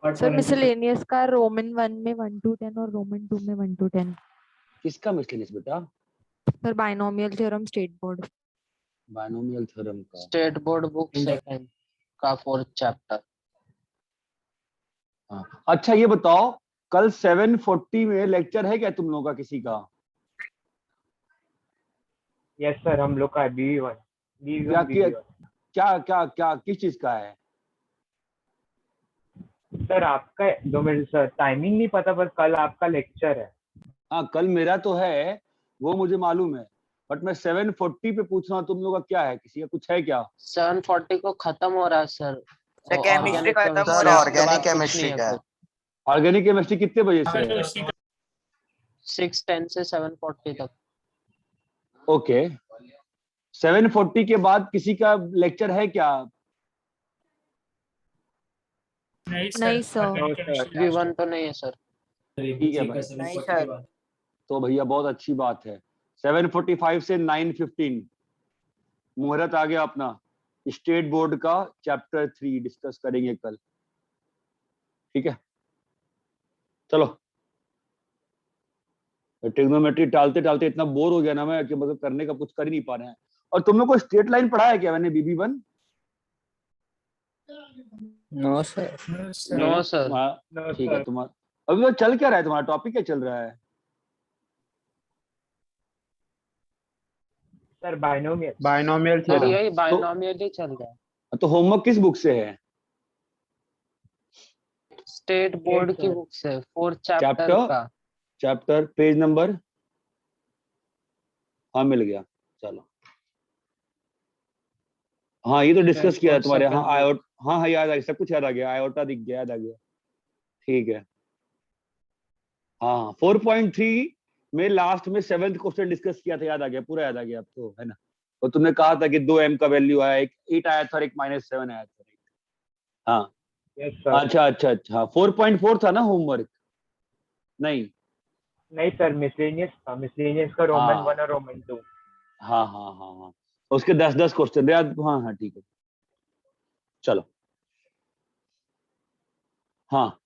Sir miscellaneous का Roman 1 में 1 to 10 और रोमन 2 में 1 to 10। किसका मिसलेनियस बेटा? Sir binomial theorem state board. Binomial theorem का स्टेट बोर्ड बुक सेकंड का 4th चैप्टर। हाँ। अच्छा ये बताओ, कल 7:40 में लेक्चर है क्या तुम लोगों का किसी का? यस सर, हम लोग का BB1 क्या क्या क्या क्या किस चीज का है? सर आपका 2 मिनट सर, टाइमिंग नहीं पता, पर कल आपका लेक्चर है। हाँ कल मेरा तो है, वो मुझे मालूम है, बट मैं 7:40 पे पूछ रहा हूँ तुम लोगों का क्या है, किसी का कुछ है क्या? 7:40 को खत्म हो रहा है सर। केमिस्ट्री खत्म हो सर रहा है, ऑर्गेनिक केमिस्ट्री का है। ऑर्गेनिक केमिस्ट्री कितने बजे से है? 6:10 से 7:40 तक। ओके 7:40 के बाद किसी का लेक्चर है क्या? नहीं सर। BB1 तो नहीं है सर। ठीक है भाई, नहीं सर। तो भैया बहुत अच्छी बात है। 7:45 से 9:15 मुहूर्त आ गया अपना। स्टेट बोर्ड का चैप्टर 3 डिस्कस करेंगे कल, ठीक है? चलो, ट्रिग्नोमेट्री टालते टालते इतना बोर हो गया ना मैं कि मतलब करने का कुछ कर ही नहीं पा रहे हैं। और तुम लोग को स्ट्रेट लाइन पढ़ा है क्या मैंने BB1? No sir. No sir. हाँ ठीक है। तुम्हारा अभी तो चल क्या रहा है, तुम्हारा टॉपिक क्या चल रहा है? Sir binomial sir theorem. यही बाइनोमियल ही चल रहा है। तो होमवर्क किस बुक से है? स्टेट बोर्ड की बुक से 4th चैप्टर का। Chapter page number? हाँ मिल गया, चलो। हाँ ये तो डिस्कस किया है तुम्हारे। हाँ हाँ हाँ याद आ गया, सब कुछ याद आ गया, आयोटा दिख गया, याद आ गया, ठीक है। हाँ 4.3 में लास्ट में 7th क्वेश्चन डिस्कस किया था, याद आ गया, पूरा याद आ गया आपको, है ना? और तुमने कहा था कि 2m का वैल्यू आया, एक 8 आया था और एक -7 आया था। हाँ अच्छा अच्छा अच्छा, 4.4 था ना होमवर्क? नहीं नहीं सर, मिसलेनियस का रोमन 1 और रोमन 2। हाँ हाँ हाँ हाँ, उसके 10-10 क्वेश्चन याद। हाँ हाँ ठीक है, चलो। हाँ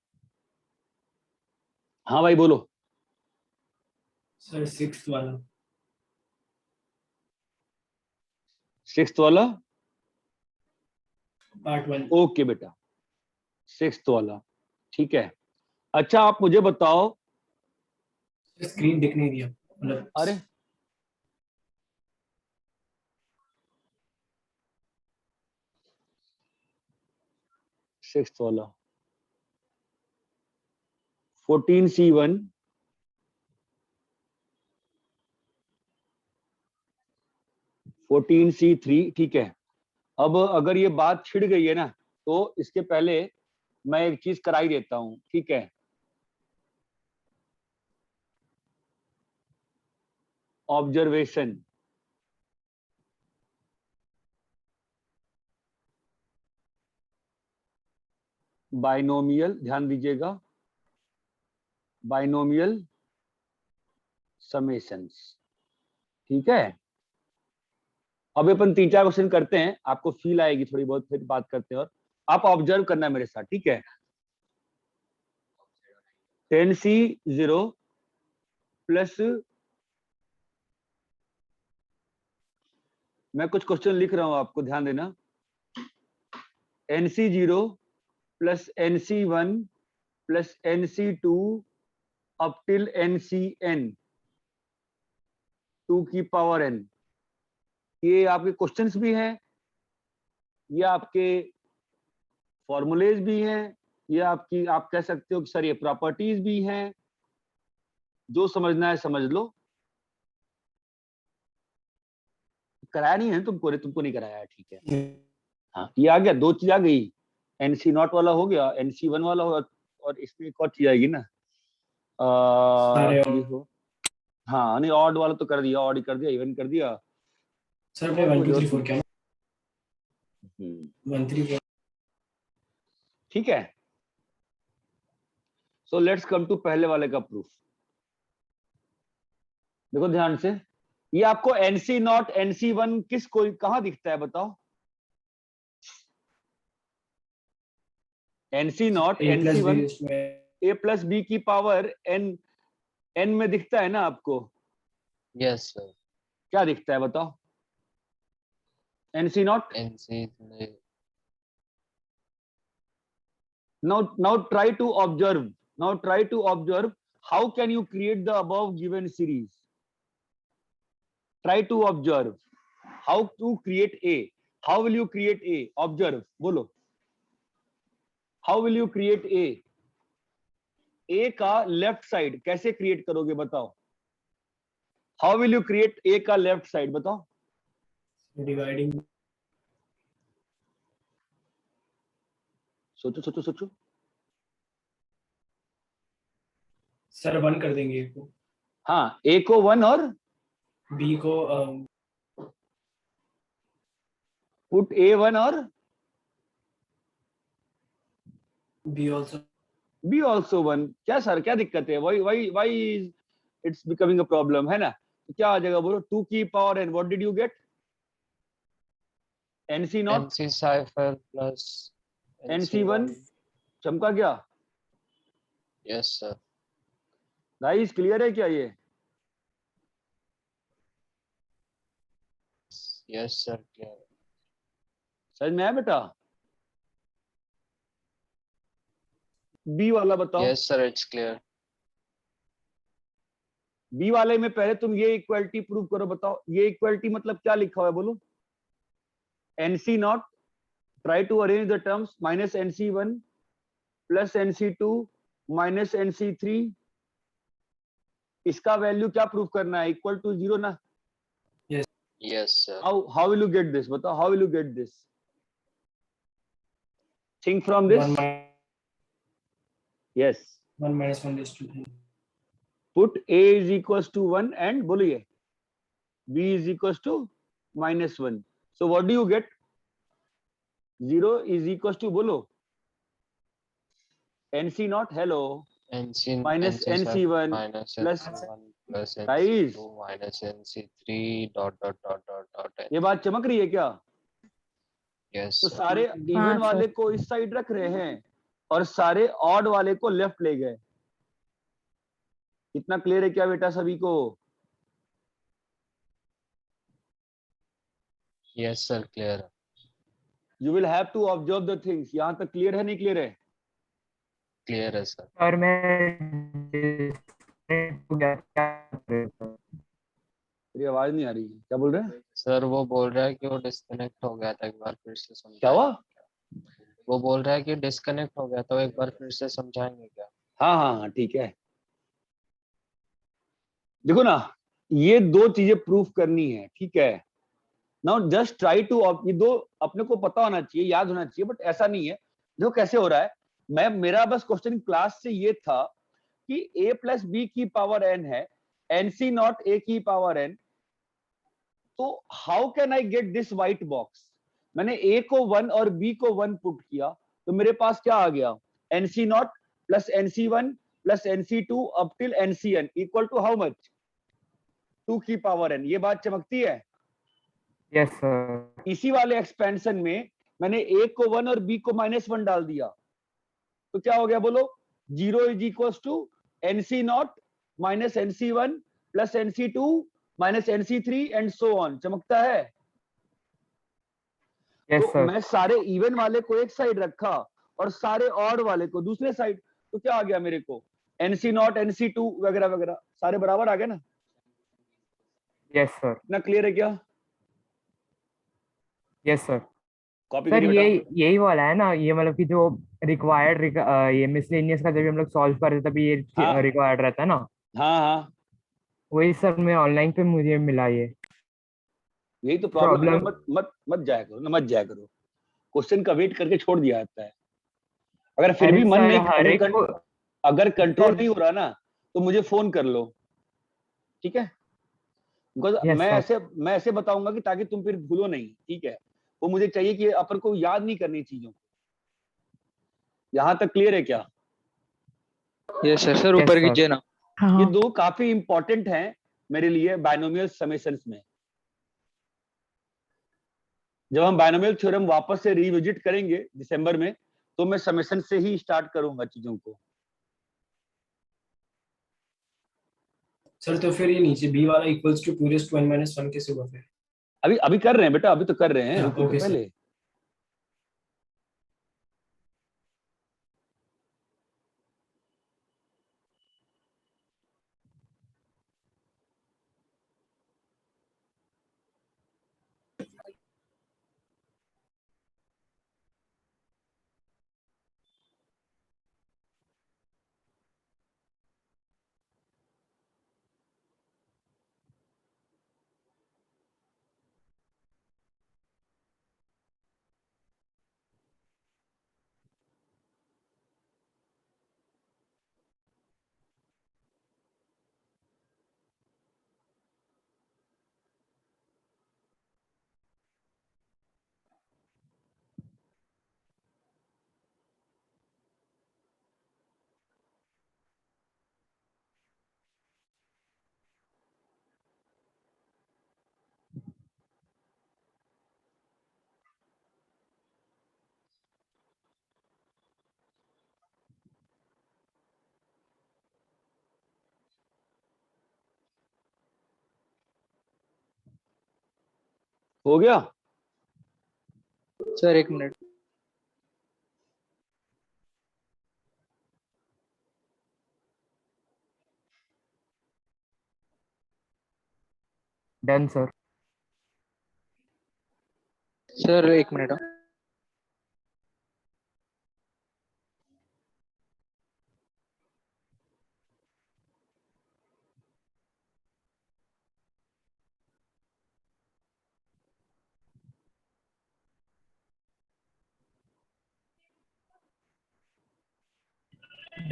हाँ भाई बोलो। सर 6th वाला। 6th वाला? पार्ट 1। ओके बेटा, 6th वाला, ठीक है। अच्छा आप मुझे बताओ, स्क्रीन दिख नहीं दिया मतलब। अरे सिक्स्थ वाला 14C1 14C3, ठीक है। अब अगर ये बात छिड़ गई है ना, तो इसके पहले मैं एक चीज कराई देता हूं, ठीक है? ऑब्जर्वेशन। बाइनोमियल, ध्यान दीजिएगा, बाइनोमियल समेशंस, ठीक है? अब अपन 3-4 क्वेश्चन करते हैं, आपको फील आएगी थोड़ी बहुत, फिर बात करते हैं। और आप ऑब्जर्व करना है मेरे साथ, ठीक है? 10C0 प्लस, मैं कुछ क्वेश्चन लिख रहा हूं, आपको ध्यान देना। NC0 plus NC1 plus NC2 up till NCN 2 की पावर n। ये आपके क्वेश्चंस भी हैं, ये आपके फॉर्मूलेज भी हैं, ये आपकी, आप कह सकते हो कि सर ये प्रॉपर्टीज भी हैं। जो समझना है समझ लो। कराया नहीं है तुमको? तुमको नहीं कराया है, ठीक है। हाँ ये आ गया, 2 चीज आ गई। NC0 वाला हो गया, NC1 वाला होगा, और इसमें एक और चीज आएगी ना, ये हो। हाँ नहीं, ऑड वाला तो कर दिया, ऑड ही कर दिया, इवन कर दिया सर आपने 1 2 3 4 क्या 1 3 4। ठीक है। सो लेट्स कम टू पहले वाले का प्रूफ। देखो ध्यान से, ये आपको NC0 NC1 किस कोई कहां दिखता है बताओ? NC naught A plus B NC1 raised to A. A plus B की पावर n में दिखता है ना आपको? Yes, sir. क्या दिखता है बताओ? NC not. NC Now try to observe. Now try to observe how can you create the above given series. Try to observe how to create A. How will you create A? Observe. बोलो. How will you create A? A का left side कैसे create करोगे बताओ? How will you create A का left side बताओ? Dividing. सोचो सोचो सोचो. सर 1 कर देंगे A को. हाँ, A को 1 और B को पुट A1 और B also. B also 1. क्या सर क्या दिक्कत है? Why is it's becoming a problem है ना? तो क्या आ जाएगा बोलो? 2 की power n. What did you get? NC not NC cipher plus NC1 चमका क्या? Yes, sir. गाइस क्लियर है क्या ये? Yes, sir. Clear. समझ में आया बेटा? B वाला बताओ. Yes, sir. It's clear. B वाले में पहले तुम ये इक्वालिटी प्रूव करो. बताओ ये इक्वालिटी मतलब क्या लिखा हुआ है बोलो? NC not try to arrange the terms minus NC1 plus NC2 minus NC3. इसका वैल्यू क्या प्रूव करना है? इक्वल टू 0 ना? Yes, sir. How will you get this? बताओ how will you get this? Think from this. 1 Yes. minus 1 raised to 3. Put A is equals to 1 and बोलिए B is equals to minus 1. So what do you get? 0 is equals to बोलो NC not. Hello. NC Minus NC1 minus plus NC1 plus guys. NC2 minus NC3 dot. ये बात चमक रही है क्या? Yes, तो sir. सारे इवन वाले को इस साइड रख रहे हैं और सारे ऑड वाले को लेफ्ट ले गए. इतना क्लियर है क्या बेटा सभी को? Yes, sir. Clear. You will have to observe the things. यहाँ तक क्लियर है नहीं क्लियर है? Clear है sir. और मैं तेरी आवाज नहीं आ रही है. क्या बोल रहे हैं? सर वो बोल रहा है कि वो डिस्कनेक्ट हो गया था, एक बार फिर से समझाएंगे. क्या हुआ? वो बोल रहा है कि डिस्कनेक्ट हो गया था, एक बार फिर से समझाएंगे क्या? हाँ ठीक है. देखो ना ये दो चीजें प्रूफ करनी है. ठीक है. Now just try to. ये दो अपने को पता होना चाहिए, याद होना चाहिए, बट ऐसा नहीं है. देखो कैसे हो रहा है. मेरा बस क्वेश्चन क्लास से ये था कि a प्लस बी की पावर n है, NC नॉट a की पावर n. तो how can I get this white box? मैंने a को 1 और b को 1 पुट किया तो मेरे पास क्या आ गया? NC naught plus NC1 plus NC2 up till NCn equal to how much? 2 की पावर n. ये बात चमकती है? Yes sir. इसी वाले एक्सपेंशन में मैंने a को 1 और b को -1 डाल दिया तो क्या हो गया बोलो? 0 is equals to NC naught minus NC1 plus NC2 minus NC3 and so on. चमकता है? यस तो सर. मैं सारे इवन वाले को एक साइड रखा और सारे ऑड वाले को दूसरे साइड. तो क्या आ गया मेरे को? NC नॉट NC2 वगैरह वगैरह सारे बराबर आ गए ना? Yes sir. इतना क्लियर है क्या? Yes sir. कॉपी सर करिए बेटा. यही वाला है ना, ये मतलब कि जो रिक्वायर्ड ये मिसलेनियस का जब हम लोग सॉल्व कर रहे थे तभी ये हाँ. रिक्वायर्ड रहता है ना? हाँ वही सर मैं ऑनलाइन पे मुझे मिला ये. यही तो प्रॉब्लम है. मत जाया करो. क्वेश्चन का वेट करके छोड़ दिया जाता है. अगर फिर भी मन नहीं, अगर कंट्रोल नहीं हो रहा ना तो मुझे फोन कर लो. ठीक है? बिकॉज मैं ऐसे बताऊंगा कि ताकि तुम फिर भूलो नहीं. ठीक है? वो मुझे चाहिए कि अपन को याद नहीं करनी चीजों को. यहाँ तक क्लियर है क्या? Yes sir. ऊपर कीजिए ना. ये दो काफी इंपॉर्टेंट हैं मेरे लिए बायनोमियल समेशंस में. जब हम बायनोमियल थ्योरम वापस से रिविजिट करेंगे दिसंबर में तो मैं समेशन से ही स्टार्ट करूंगा चीजों को। सर तो फिर ये नीचे बी वाला equals to 2 raised to n minus 1 कैसे हुआ फिर? अभी अभी कर रहे हैं बेटा, अभी तो कर रहे हैं, हाँ, रुको तो okay, sir. पहले। हो गया? Sir 1 minute. Done sir. Sir 1 minute हाँ।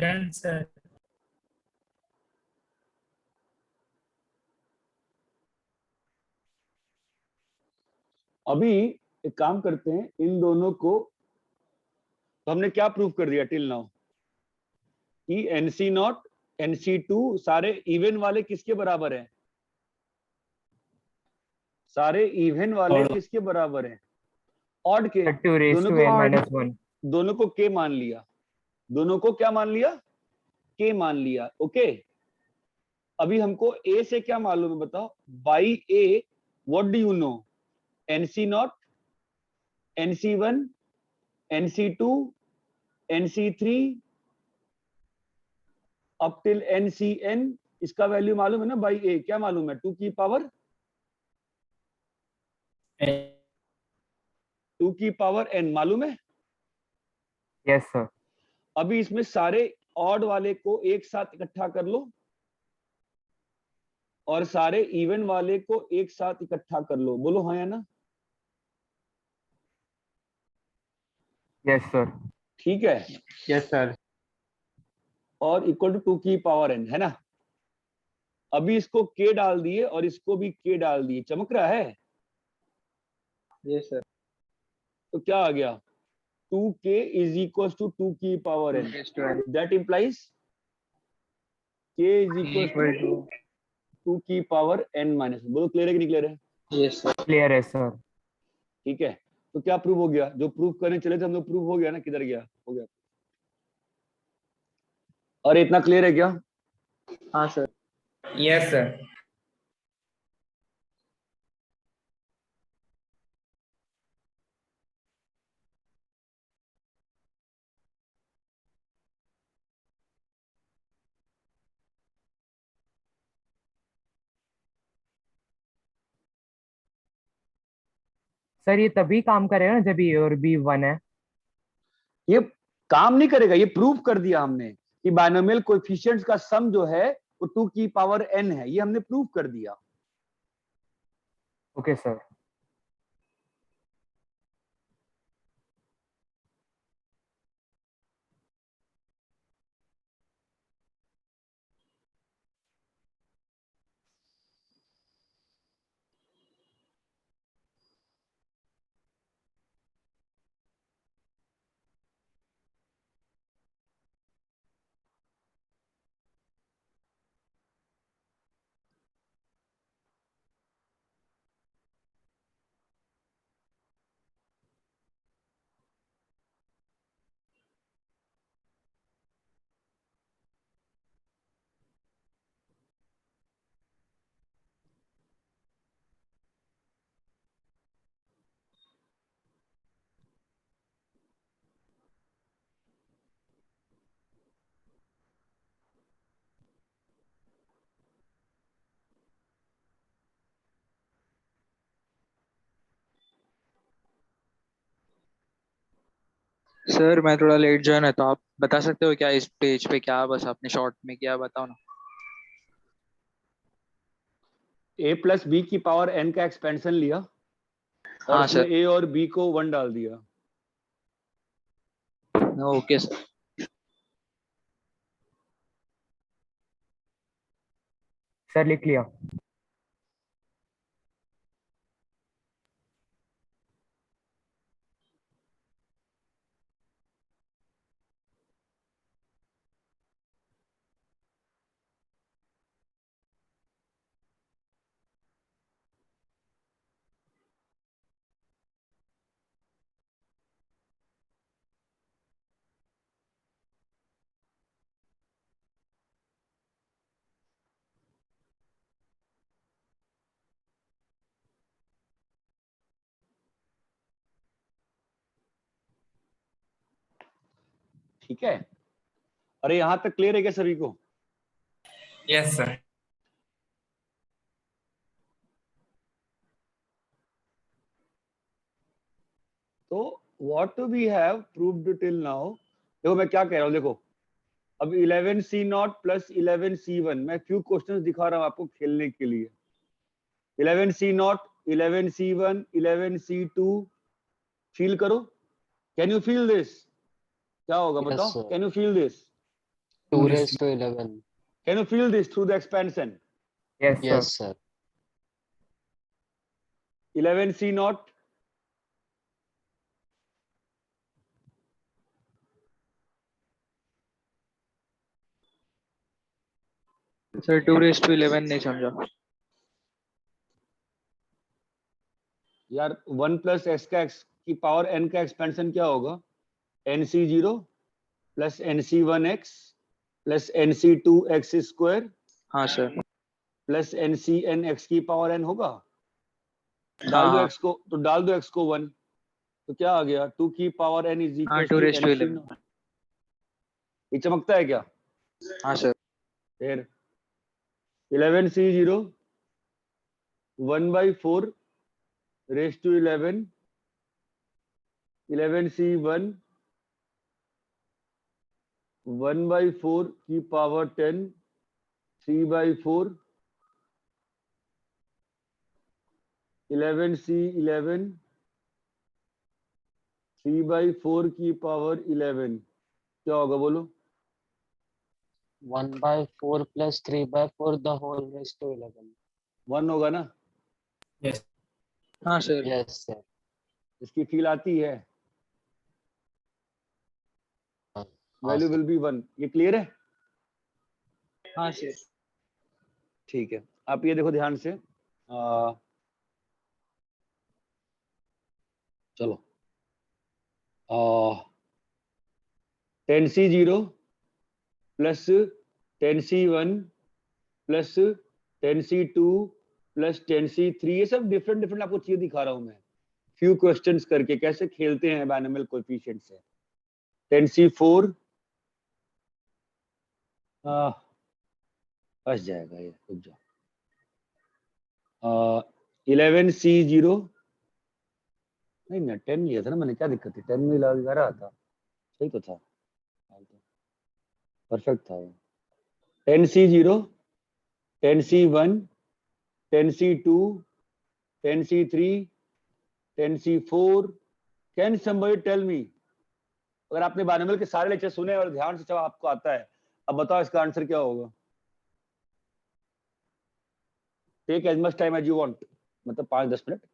Done, sir. अभी एक काम करते हैं, इन दोनों को तो हमने क्या प्रूव कर दिया टिल नाउ कि NC0 NC2 सारे इवन वाले किसके बराबर हैं? सारे इवन वाले Odd. किसके बराबर हैं? ऑड के। 2 raised दोनों to को n odd. minus 1. दोनों को के मान लिया, दोनों को क्या मान लिया? के मान लिया। ओके, अभी हमको ए से क्या मालूम है बताओ? By A what do you know? NC0 NC1 NC2 NC3 up till NCN, इसका वैल्यू मालूम है ना? बाई ए क्या मालूम है? 2 की पावर n मालूम है? Yes sir. अभी इसमें सारे ऑड वाले को एक साथ इकट्ठा कर लो और सारे इवन वाले को एक साथ इकट्ठा कर लो। बोलो हाँ या ना? Yes sir. ठीक है, Yes sir. और इक्वल टू 2 की पावर n है ना? अभी इसको k डाल दिए और इसको भी k डाल दिए, चमक रहा है? Yes sir. तो क्या आ गया? 2k इज इक्वल टू 2 की power n, that implies k is equal to 2 की पावर n माइनस। बोलो क्लियर है कि नहीं क्लियर है? Yes sir. Clear है sir. ठीक है, तो क्या प्रूव हो गया? जो प्रूव करने चले थे हम लोग, प्रूव हो गया ना? किधर गया? हो गया। और इतना क्लियर है क्या? हाँ सर। Yes sir. सर ये तभी काम करेगा ना जब ए और बी 1 है। ये काम नहीं करेगा, ये प्रूव कर दिया हमने कि बाइनोमियल कोएफिशिएंट्स का सम जो है वो 2 की पावर n है, ये हमने प्रूव कर दिया। Okay sir. सर मैं थोड़ा लेट ज्वाइन है तो आप बता सकते हो क्या इस पेज पे क्या बस आपने शॉर्ट में किया बताओ ना। ए प्लस बी की पावर एन का एक्सपेंशन लिया और हाँ उसमें सर। ए और बी को 1 डाल दिया। Okay sir. सर लिख लिया। ठीक है, अरे यहां तक क्लियर है क्या सभी को? Yes sir. तो what we have proved till now, देखो मैं क्या कह रहा हूं, देखो अब 11C0 प्लस 11C1, मैं फ्यू क्वेश्चंस दिखा रहा हूं आपको खेलने के लिए। 11C0, 11C1, 11C2, फील करो, कैन यू फील दिस? क्या होगा Yes, बताओ, sir. Can you feel this? 2 raised to 11. Can you feel this through the expansion? Yes sir. Yes, sir. 11C0, sir 2 raised to 11 नहीं समझा। यार 1 plus x का x की power n का expansion क्या होगा? NC0 plus NC1x plus NC2x square हाँ sir. Plus NCn x की पावर n होगा। डाल हाँ दो हाँ x को, तो डाल दो x को 1, तो क्या आ गया? 2 की पावर n इज हाँ equal 2 to raised to 11। NC0। ये चमकता है क्या? हाँ सर। फिर 11C0 1/4 रेज टू 11, 11C1 1/4 की पावर 10, 3/4, 11C11 3/4 की पावर 11, क्या होगा बोलो? 1/4 plus 3/4 the whole raised to 11. 1 होगा ना? यस हाँ सर। Yes, sir. इसकी फील आती है, हाँ, वैल्यू विल बी 1। ये क्लियर है? हाँ सर। ठीक है, आप ये देखो ध्यान से, चलो 10C0 plus 10C1 plus 10C2 plus 10C3, ये सब डिफरेंट डिफरेंट आपको चीजें दिखा रहा हूं मैं, फ्यू क्वेश्चंस करके कैसे खेलते हैं बाइनोमियल कोएफिशिएंट से। 10C4 फंस जाएगा ये, रुक जाओ। 11C0, नहीं ना 10 लिया था ना मैंने, क्या दिक्कत थी? 10 में लगा रहा था, सही तो था, परफेक्ट था वो। 10C0, 10C1, 10C2, 10C3, 10C4, can somebody tell me? अगर आपने बाइनोमियल के सारे लेक्चर सुने और ध्यान से जब आपको आता है, अब बताओ इसका आंसर क्या होगा? Take as much time as you want, मतलब 5-10 मिनट।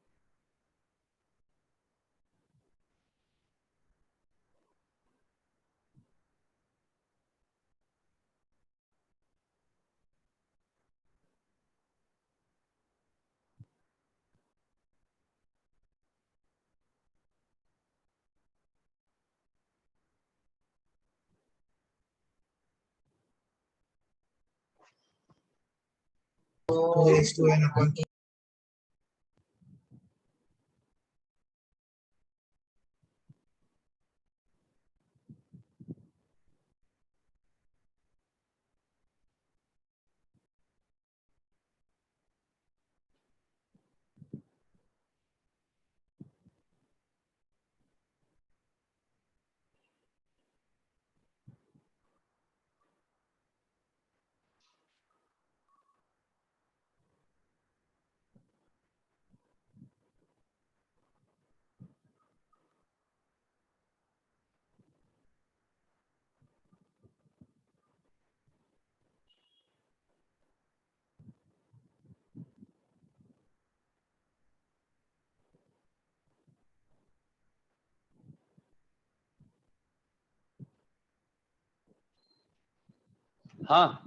हाँ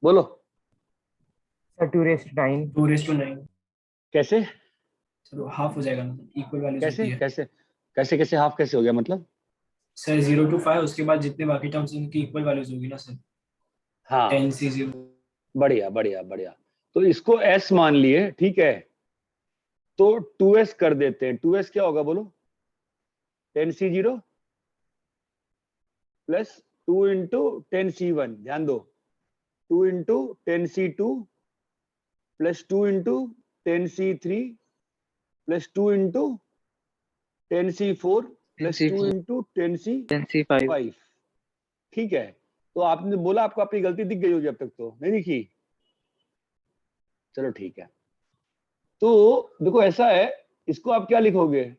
बोलो सर 2/9 2:9 कैसे सर हाफ हो जाएगा ना, इक्वल वैल्यूज होती कैसे है कैसे कैसे कैसे हाफ कैसे हो गया मतलब? सर 0 to 5 उसके बाद जितने बाकी टर्म्स हैं उनकी इक्वल वैल्यूज होगी ना सर। हाँ 10C0 बढ़िया बढ़िया बढ़िया। तो इसको s मान लिए, ठीक है, तो 2s कर देते हैं। 2s क्या होगा बोलो? 10C0 प्लस 2 इंटू 10C1, ध्यान दो, 2 into 10C2 plus 2 into 10C3 plus 2 into 10C4 plus 2 into 10C5। 10C5 ठीक है, तो आपने बोला आपको अपनी गलती दिख गई होगी, अब तक तो नहीं दिखी? चलो ठीक है, तो देखो ऐसा है, इसको आप क्या लिखोगे?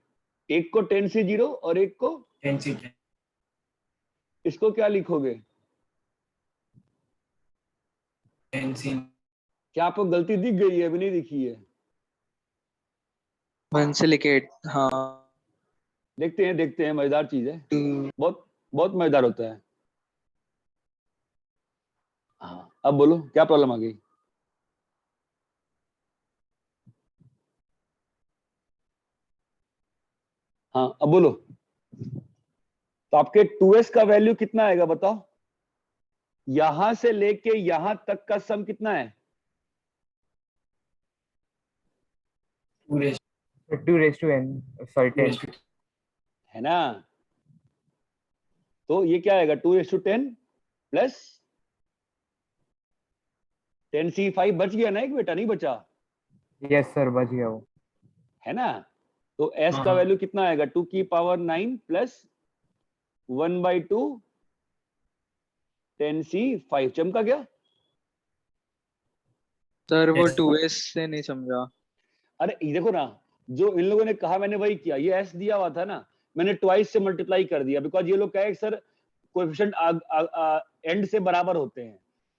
एक को 10C0 और एक को 10C10 इसको क्या लिखोगे? 10C क्या आपको गलती दिख गई है? अभी नहीं दिखी है? 1 से लेके 8, हाँ देखते हैं, मजेदार चीज है, 2 बहुत बहुत मजेदार होता है। हाँ अब बोलो क्या प्रॉब्लम आ गई? हाँ अब बोलो, तो आपके 2s का वैल्यू कितना आएगा बताओ? यहां से लेके यहां तक का सम कितना है? 2/n सॉरी 10 है ना? तो ये क्या आएगा? 2:10 प्लस 10C5 बच गया ना एक बेटा, नहीं बचा? यस सर बच गया वो। है ना? तो s हाँ, का हाँ। वैल्यू कितना आएगा? 2 की पावर 9 प्लस 1/2 10C5। चमका गया? सर वो Yes. 2s से नहीं समझा। अरे ये देखो ना, जो इन लोगों ने कहा मैंने वही किया। ये s दिया हुआ था ना, मैंने ट्वाइस से मल्टीप्लाई कर दिया, बिकॉज ये लोग कहे सर कोएफिशिएंट एंड से बराबर होते हैं।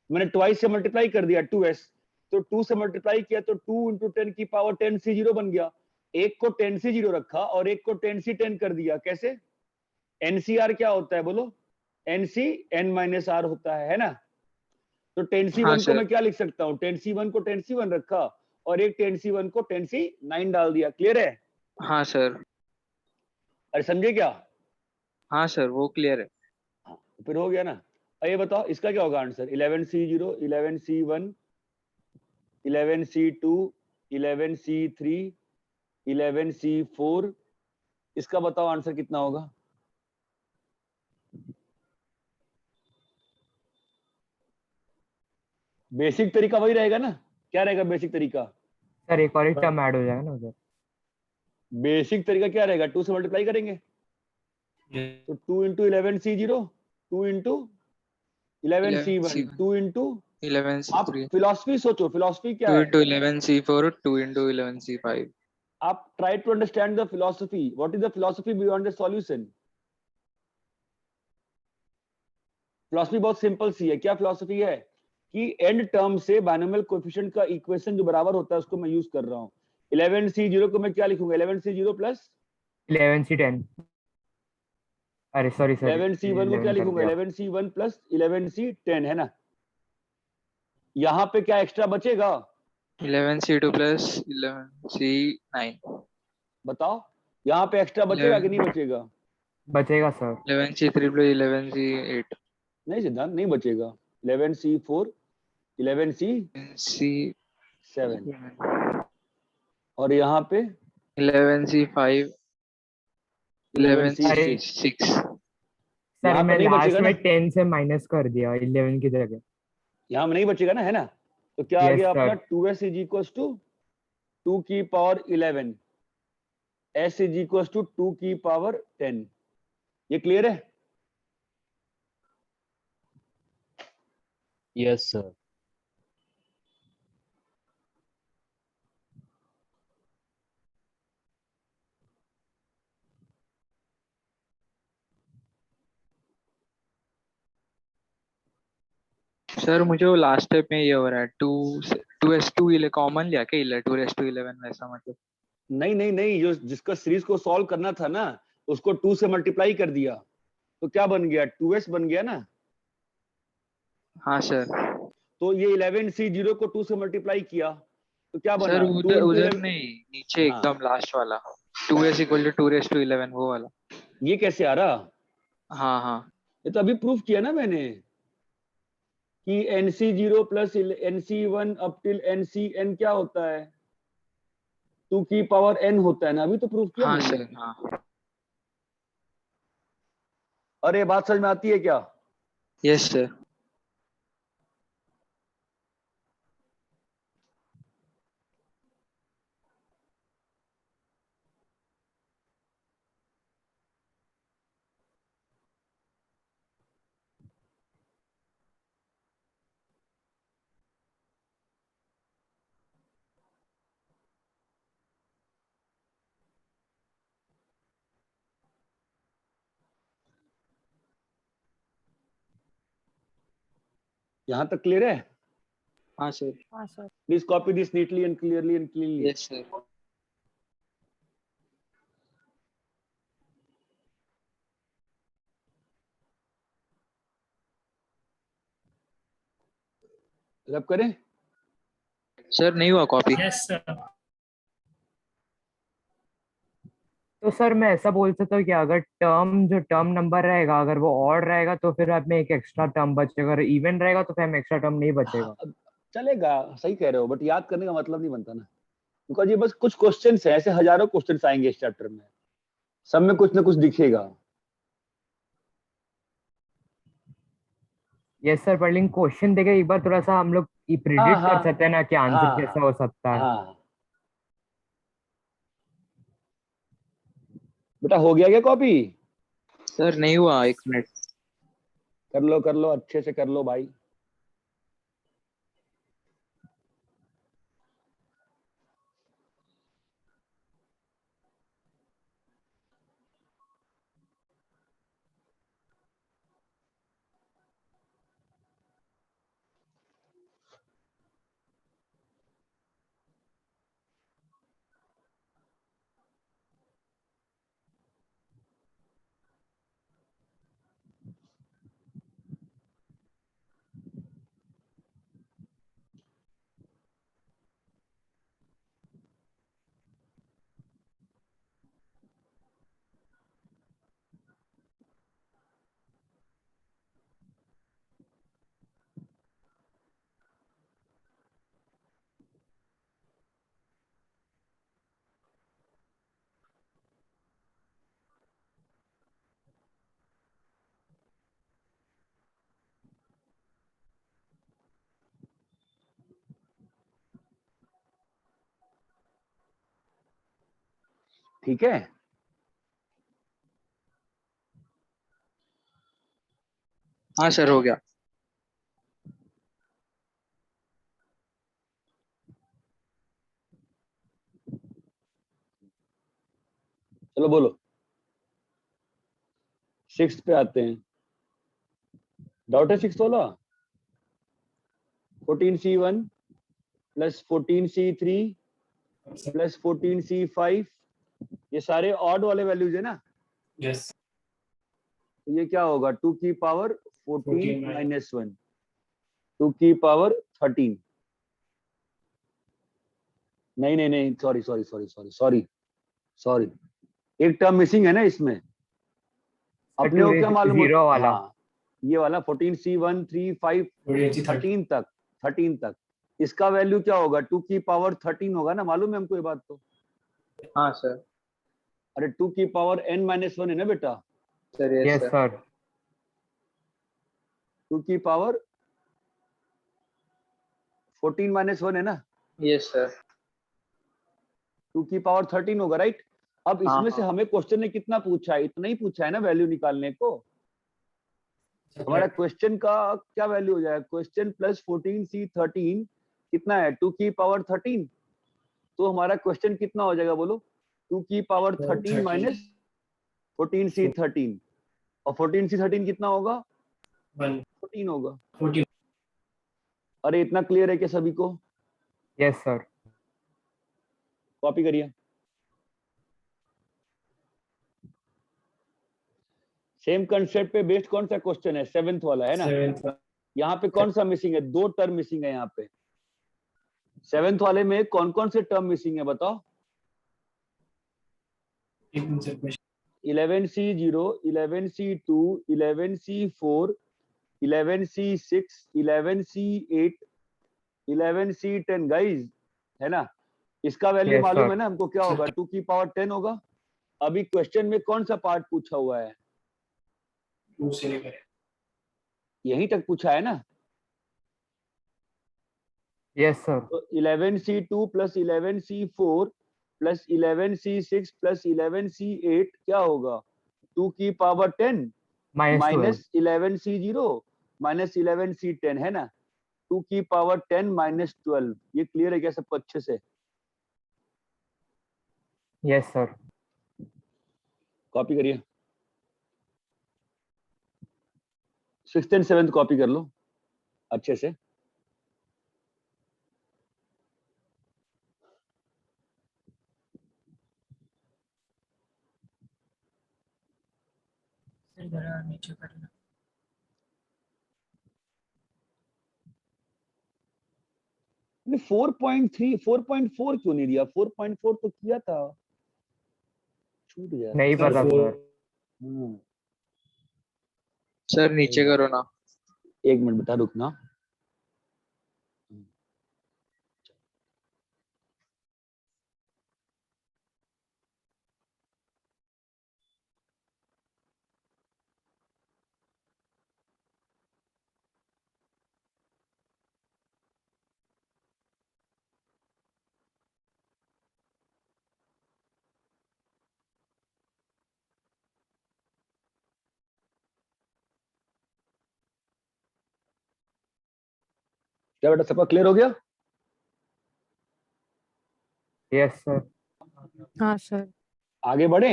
मैंने ट्वाइस से मल्टीप्लाई कर दिया 2s, तो 2 से मल्टीप्लाई किया तो 2 इंटू 10 की पावर 10C0 बन गया। एक को 10C0 रखा और एक को 10C10 कर दिया। कैसे? NCR क्या होता है बोलो? NC(n-r) होता है ना? तो 10C1 हाँ को सर। मैं क्या लिख सकता हूँ? 10C1 को 10C1 रखा और एक 10C1 को 10C9 डाल दिया। क्लियर है? हाँ सर। अरे समझे क्या? हाँ सर वो क्लियर है। हाँ तो फिर हो गया ना। अब ये बताओ इसका क्या होगा answer? 11C0, 11C1, 11C2, 11C3, 11C4, इसका बताओ आंसर कितना होगा? बेसिक तरीका वही रहेगा ना? क्या रहेगा बेसिक तरीका? सर एक और टर्म ऐड हो जाएगा ना उधर। बेसिक तरीका क्या रहेगा? 2 से मल्टीप्लाई करेंगे तो 2 into 11C0, 2 into 11C1, 2 into 11C3 आप फिलोसफी सोचो, फिलोसफी क्या 2 है? into 11C4 2 into 11C5। आप try to understand the philosophy. What is the philosophy beyond the solution? Philosophy बहुत सिंपल सी है। क्या फिलोसफी है? कि एंड टर्म से बाइनोमियल कोएफिशिएंट का इक्वेशन जो बराबर होता है उसको मैं यूज कर रहा हूँ। 11C0 को मैं क्या लिखूंगा? 11C0 प्लस 11C10 अरे सॉरी 11C1 को क्या लिखूंगा? 11C1 प्लस 11C10, है ना? यहाँ पे क्या एक्स्ट्रा बचेगा? 11C2 plus 11C9। बताओ, यहाँ पे एक्स्ट्रा बचेगा कि नहीं बचेगा? बचेगा सर। 11C3 plus 11C8। नहीं सिद्धांत, नहीं बचेगा। 11C4, 11C7 C7 और यहाँ पे 11C5 11C6। 11C6। सर यहाँ मैं पर नहीं लास्ट बचेगा में ना? 10 से माइनस कर दिया 11 की जगह। यहाँ में नहीं बचेगा ना, है ना? तो क्या आ Yes, गया sir. अपना? 2s इज इक्वल्स टू 2 की power 11, s is equals to 2 की पावर 10। ये क्लियर है? Yes sir. सर मुझे वो लास्ट स्टेप में ये हो रहा है 2s2 कॉमन लिया क्या? 2s2 11 वैसा मतलब? नहीं नहीं नहीं, जो जिसका सीरीज को सॉल्व करना था ना उसको 2 से मल्टीप्लाई कर दिया तो क्या बन गया? 2s बन गया ना? हाँ सर। तो ये 11C0 को 2 से मल्टीप्लाई किया तो क्या बना? सर 2 उधर into उधर 11 नहीं, नीचे हाँ, एकदम लास्ट वाला 2s = 2 raised to 11 वो वाला। ये कैसे आ रहा? हाँ हाँ ये तो अभी प्रूफ किया ना मैंने कि NC0 plus NC1 up till NCN क्या होता है? 2 की पावर n होता है ना, अभी तो प्रूफ किया हाँ मैंने। सर हाँ। अरे बात समझ में आती है क्या? Yes sir. यहाँ तक क्लियर है? हाँ सर। हाँ sir. Please copy this neatly and clearly. Yes sir. रब करें? सर नहीं हुआ कॉपी। Yes, sir. तो सर मैं ऐसा बोल सकता हूँ कि अगर जो टर्म नंबर रहेगा अगर वो ऑड रहेगा तो फिर हमें एक एक्स्ट्रा टर्म बचेगा, अगर इवन रहेगा तो फिर हमें एक्स्ट्रा टर्म नहीं बचेगा। हाँ, अब चलेगा, सही कह रहे हो, बट याद करने का मतलब नहीं बनता ना, बिकॉज ये बस कुछ क्वेश्चंस हैं, ऐसे हजारों क्वेश्चंस आएंगे इस चैप्टर में, सब में कुछ ना कुछ दिखेगा। यस सर, पर लेकिन क्वेश्चन देखे एक बार थोड़ा सा हम लोग हाँ प्रिडिक्ट हाँ कर सकते हैं ना कि आंसर हाँ कैसा हो सकता है। हाँ। बेटा हो गया क्या कॉपी? सर नहीं हुआ, 1 मिनट। कर लो अच्छे से कर लो भाई। ठीक है, हाँ सर हो गया। चलो बोलो, 6 पे आते हैं। डाउट है 6 वाला? 14C1 plus 14C3 plus 14C5, ये सारे ऑड वाले वैल्यूज है ना, Yes. तो ये क्या होगा? 2 की पावर 14 14 माइनस 1, 2 की पावर 13। नहीं, सॉरी, एक टर्म मिसिंग है ना इसमें। अपने को क्या मालूम जीरो वाला। हाँ, ये वाला 14C1 3 5 14 13 तक इसका वैल्यू क्या होगा? 2 की पावर 13 होगा ना, मालूम है हमको ये बात तो। हाँ सर। अरे 2 की पावर n माइनस 1 है ना बेटा, sir yes yes sir. Sir. 2 की पावर 14 माइनस 1 है ना, यस सर। 2 की पावर 13 होगा, राइट? अब हाँ इसमें से हाँ हमें क्वेश्चन ने कितना पूछा है? इतना ही पूछा है ना वैल्यू निकालने को। हमारा क्वेश्चन का क्या वैल्यू हो जाएगा? क्वेश्चन प्लस 14C13 कितना है? 2 की पावर 13, तो हमारा क्वेश्चन कितना हो जाएगा बोलो? 2 की पावर 13 माइनस 14C13, और 14C13 कितना होगा? 14 होगा। 14. अरे इतना क्लियर है क्या सभी को? Yes sir. कॉपी करिए। सेम कंसेप्ट पे बेस्ड कौन सा क्वेश्चन है? 7th वाला है ना? 7th. यहाँ पे कौन सा मिसिंग है? 2 टर्म मिसिंग है यहाँ पे। 7th वाले में कौन कौन से टर्म मिसिंग है बताओ? एक minute sir, question 11C0, 11C2, 11C4, 11C6, 11C8, 11C10 guys, है ना? इसका वैल्यू Yes, मालूम sir. है ना हमको क्या होगा? 2 की पावर 10 होगा। अभी क्वेश्चन में कौन सा पार्ट पूछा हुआ है? 2 से लेकर यहीं तक पूछा है ना? Yes, sir. तो 11C2 plus 11C4 plus 11C6 plus 11C8 क्या होगा? 2 की power 10 -12. Minus 11C0 minus 11C10, है ना? 2 की पावर 10 माइनस 12। ये क्लियर है क्या सबको अच्छे से? Yes, sir. कॉपी करिए, 6th एंड 7th कॉपी कर लो अच्छे से। सर जरा नीचे करना। ने 4.3 4.4 क्यों नहीं दिया? 4.4 तो किया था, छूट गया। नहीं सर पता 4 सर। सर नीचे करो ना। 1 मिनट बता, रुकना। क्या बेटा सबका क्लियर हो गया? Yes, sir. हाँ सर। आगे बढ़े?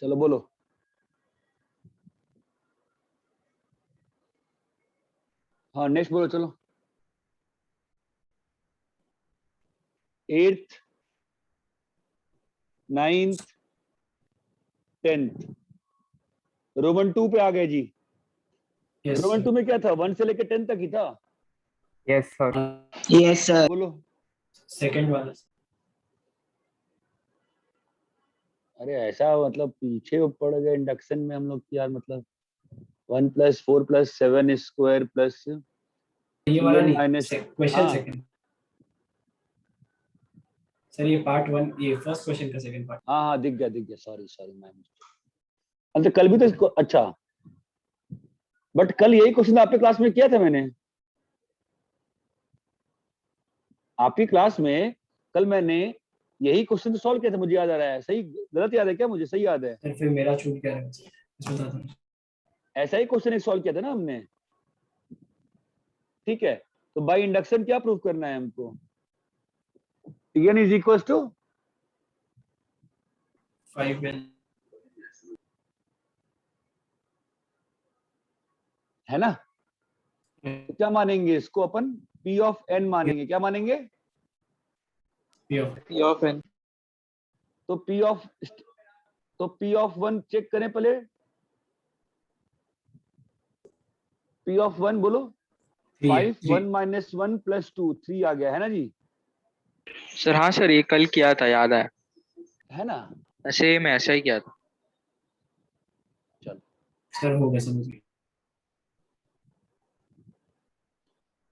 चलो बोलो। हाँ नेक्स्ट बोलो चलो। 8th 9th 10th रोमन 2 पे आ गए जी। यस रोमन 2 में क्या था? 1 से लेकर 10 तक ही था। Yes, sir. Yes, sir. बोलो। सेकंड वाला। अरे ऐसा मतलब पीछे पड़ गए इंडक्शन में हम लोग की यार, मतलब 1 + 4 + 7 स्क्वायर प्लस ये वाला नहीं, माइनस। क्वेश्चन हाँ सेकंड। सर ये पार्ट 1, ये फर्स्ट क्वेश्चन का सेकंड पार्ट। हाँ हाँ दिख गया। सॉरी मैं अच्छा कल भी तो अच्छा, बट कल यही क्वेश्चन आपके क्लास में किया था मैंने। आपकी क्लास में कल मैंने यही क्वेश्चन तो सॉल्व किया था, मुझे याद आ रहा है। सही गलत याद है क्या? मुझे सही याद है। सर फिर मेरा छूट गया है, बता दो। ऐसा ही क्वेश्चन एक सॉल्व किया था ना हमने, ठीक है? तो बाय इंडक्शन क्या प्रूव करना है हमको? Tn is equal to 5n है ना? तो क्या मानेंगे इसको अपन? P ऑफ n मानेंगे। क्या मानेंगे? p of P of n। तो P ऑफ 1 चेक करें पहले। P ऑफ 1 बोलो। 5 1 - 1 + 2 3 आ गया है ना जी? सर हाँ सर, ये कल किया था, याद है ना? सेम ऐसा ही किया था। चलो सर हो गया, समझ गए।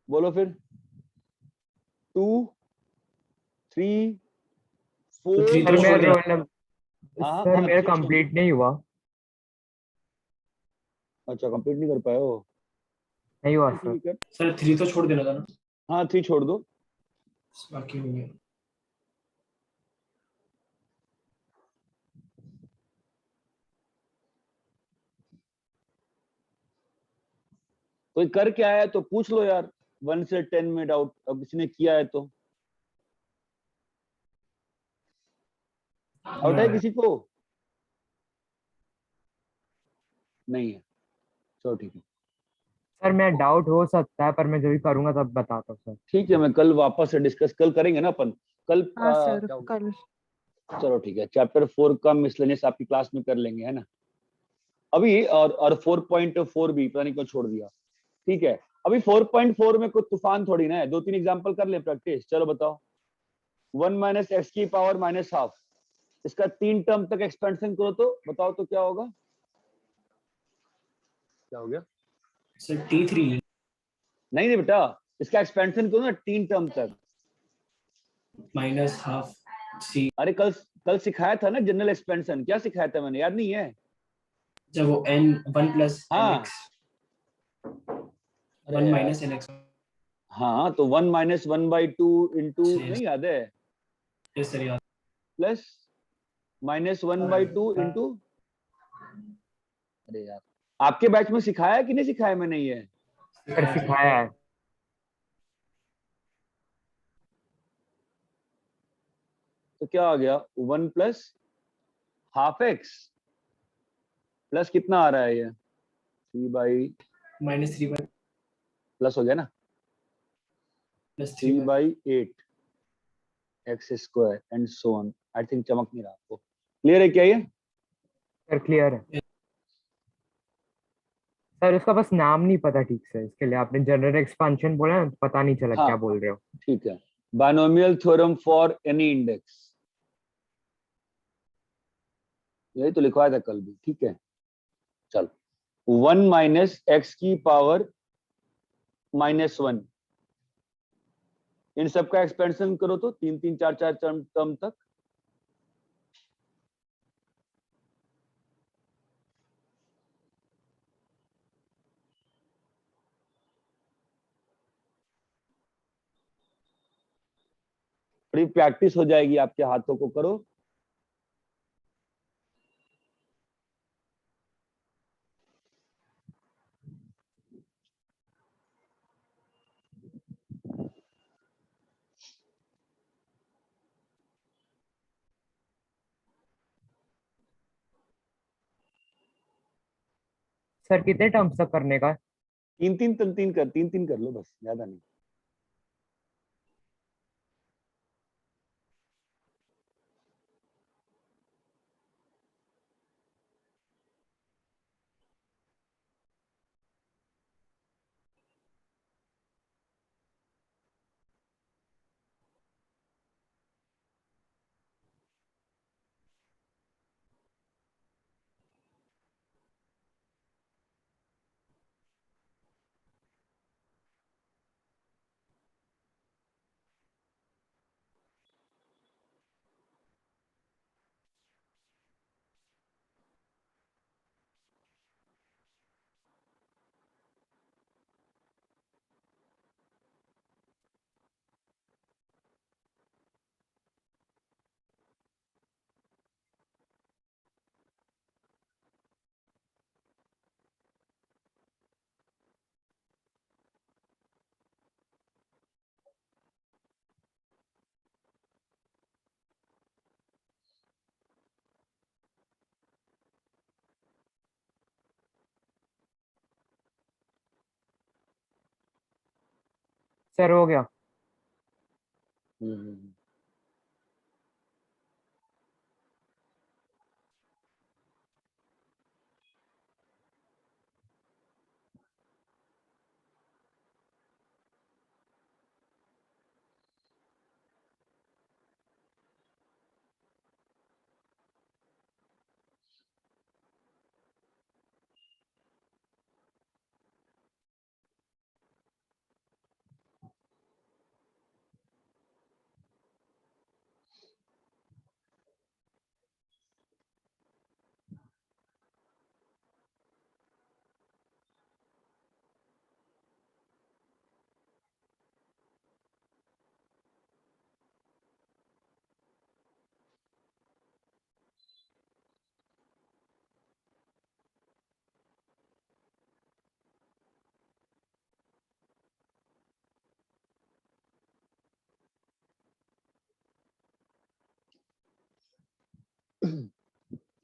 बोलो फिर। 2 3 4 तो 3 सर तो मेरा छोड़ देना। रोल नंबर हाँ, सर हाँ, मेरा ठीक, कंप्लीट नहीं हुआ। अच्छा कंप्लीट नहीं कर पाए हो? नहीं हुआ सर। ठीक है। सर 3 तो छोड़ देना था ना, हाँ 3 छोड़ दो। बाकी हो गया। कोई कर क्या है तो पूछ लो यार। 1 से 10 में डाउट, अब किसी ने किया है तो। डाउट है किसी को? नहीं है, चलो ठीक है। सर मैं डाउट हो सकता है, पर मैं जो भी करूंगा तब बताता हूँ सर। ठीक है, मैं कल वापस से डिस्कस कल करेंगे ना अपन। कल हाँ सर क्या होगा? कल। चलो ठीक है, चैप्टर 4 का मिसलेनियस आपकी क्लास में कर लेंगे, है ना? अभी और 4.4 भी पता नहीं क्यों छोड़ दिया। ठीक है, अभी 4.4 में कोई तूफान थोड़ी ना है। 2-3 एग्जांपल कर ले प्रैक्टिस। चलो बताओ। 1 माइनस एक्स की पावर माइनस हाफ, इसका 3 टर्म तक एक्सपेंशन करो तो बताओ तो क्या होगा? क्या हो गया? सर T3 नहीं नहीं बेटा, इसका एक्सपेंशन करो ना 3 टर्म तक। माइनस हाफ C, अरे कल सिखाया था ना जनरल एक्सपेंशन, क्या सिखाया था मैंने, याद नहीं है? जब वो n 1 प्लस हाँ। nx अरे 1 यार, माइनस nx। हाँ तो 1 माइनस 1/2 इंटू, नहीं याद है? यस सर याद। प्लस माइनस 1/2 इंटू, अरे यार आपके बैच में सिखाया कि नहीं सिखाया मैंने ये? सर सिखाया है। तो क्या आ गया? 1 प्लस हाफ एक्स प्लस कितना आ रहा है ये? 3 बाई माइनस 3 बाई प्लस हो गया ना, plus 3 3 by 8 x square and so on. I think चमक नहीं रहा आपको, क्लियर है क्या ये? सर क्लियर है सर, उसका बस नाम नहीं पता ठीक से, इसके लिए आपने जनरल एक्सपेंशन बोला ना, तो पता नहीं चला हाँ क्या बोल रहे हो। ठीक है, binomial theorem for any index, यही तो लिखवाया था कल भी। ठीक है चल, 1 माइनस एक्स की पावर माइनस 1, इन सबका एक्सपेंशन करो तो 3-3-4-4 टर्म तक। थोड़ी प्रैक्टिस हो जाएगी आपके हाथों को, करो। सर कितने टर्म्स तक करने का? 3-3 कर लो बस, ज्यादा नहीं। सर हो गया। हम्म।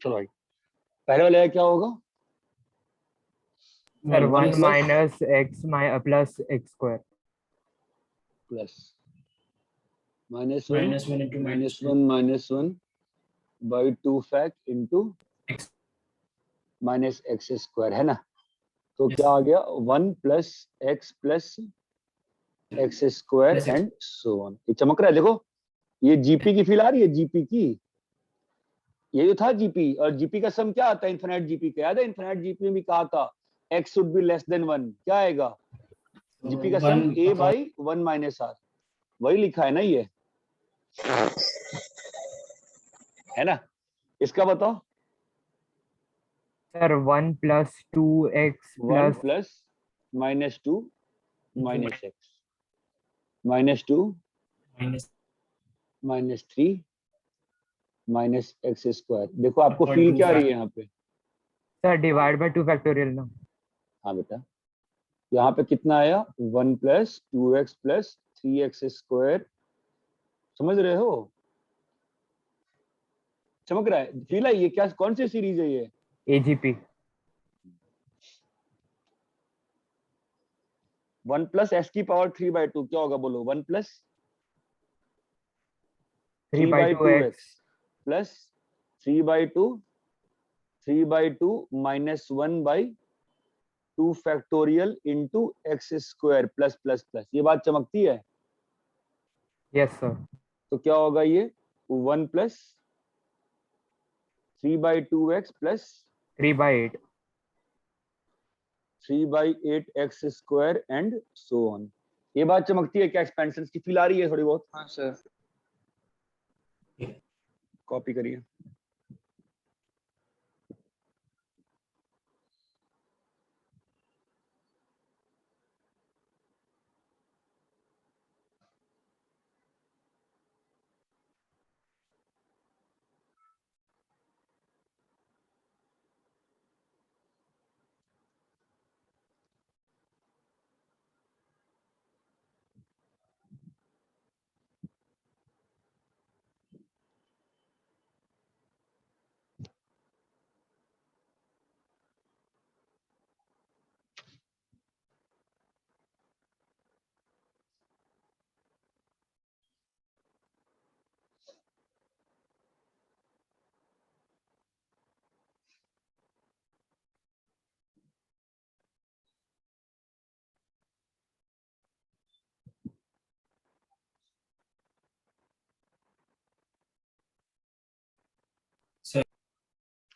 चलो भाई, पहले वाले क्या होगा? Sir 1 plus minus x plus x square plus -1 -1 into -1 -1 by 2 fact into x minus x square, है ना? तो Yes. क्या आ गया 1 plus x square Plus X. And so on. ये चमक रहा है, देखो ये जीपी की फील आ रही है, जीपी की। ये जो था जीपी, और जीपी का सम क्या आता है इनफिनिट जीपी का? याद है इनफिनिट जीपी में भी कहा था x should be less than 1, क्या आएगा जीपी का सम? a बाई 1 माइनस आर, वही लिखा है ना ये, है ना? इसका बताओ। Sir 1 plus 2x 1 plus plus minus 2 minus x minus 2 minus minus 3 minus x square. देखो आपको Upon फील 2 क्या आ रही है fact. यहाँ पे? सर डिवाइड बाय 2 फैक्टोरियल ना। हाँ बेटा, यहाँ पे कितना आया 1 plus 2x plus 3x square, समझ रहे हो? चमक रहा है, फील है? ये क्या, कौन सी सीरीज है ये? AGP 1 प्लस एक्स की पावर 3/2 क्या होगा बोलो? 1 plus 3/2x plus 3/2 minus 1/2 factorial into x square plus plus plus. ये बात चमकती है? Yes sir. तो क्या होगा ये 1 plus 3/2x plus 3/8 3/8 x square and so on. ये बात चमकती है क्या? एक्सपेंशन की फील आ रही है थोड़ी बहुत? हाँ सर। कॉपी करिए।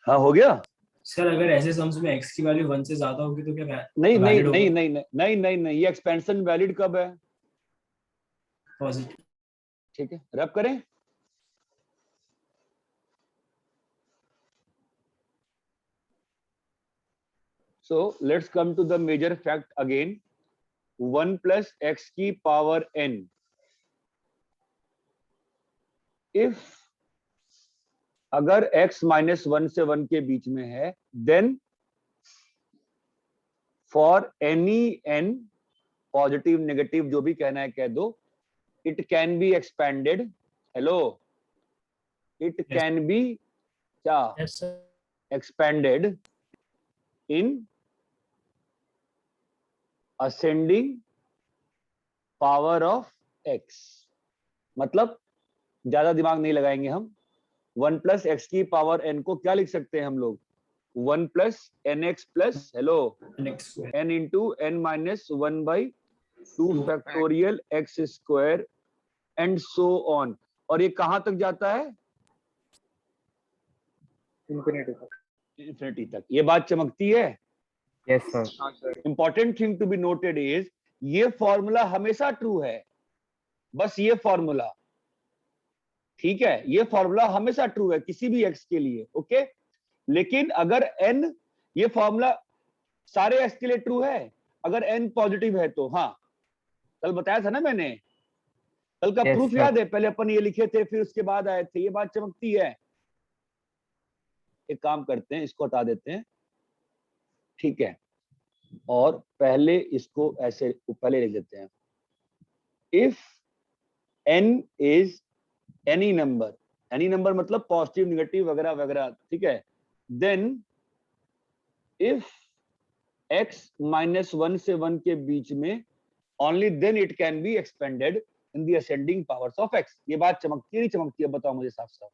हाँ हो गया। सर अगर ऐसे सम्स में x की वैल्यू 1 से ज्यादा होगी तो क्या नहीं नहीं valid होगा? नहीं नहीं नहीं नहीं नहीं, ये एक्सपेंशन वैलिड कब है? पॉजिटिव। ठीक है, रब करें। So let's come to the major fact again. 1 plus x की पावर n, if अगर x माइनस 1 से 1 के बीच में है, then for any n positive negative जो भी कहना है कह दो, it can be expanded. Hello, it can be क्या? Yes sir. Expanded in ascending power of x। मतलब ज्यादा दिमाग नहीं लगाएंगे हम, 1 प्लस एक्स की पावर n को क्या लिख सकते हैं हम लोग? 1 plus N X plus hello next n into n minus 1/2 factorial x square and so on. और ये कहां तक जाता है? इन्फिनिटी तक। इन्फिनिटी तक। ये बात चमकती है? Yes sir. हाँ sir. Important thing to be noted is ये फॉर्मूला हमेशा ट्रू है, बस ये फॉर्मूला, ठीक है, ये फॉर्मूला हमेशा ट्रू है किसी भी x के लिए, ओके। लेकिन अगर n, ये फॉर्मूला सारे x के लिए ट्रू है अगर n पॉजिटिव है तो। हाँ, कल बताया था ना मैंने, कल का Yes, प्रूफ sir. याद है? पहले अपन ये लिखे थे फिर उसके बाद आए थे। ये बात चमकती है। एक काम करते हैं, इसको हटा देते हैं, ठीक है, और पहले इसको ऐसे पहले लिख देते हैं। If n is any number मतलब पॉजिटिव नेगेटिव वगैरह वगैरह, ठीक है, देन इफ x माइनस 1 से 1 के बीच में, only then it can be expanded in the ascending powers of x। ये बात चमकती है नहीं चमकती है? बताओ मुझे साफ साफ।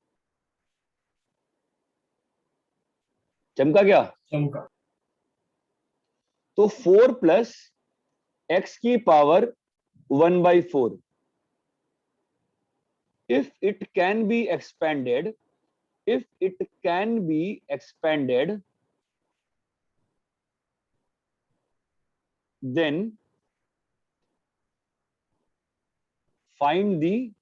चमका क्या? चमका। तो 4 प्लस एक्स की power 1/4 if it can be expanded, then find the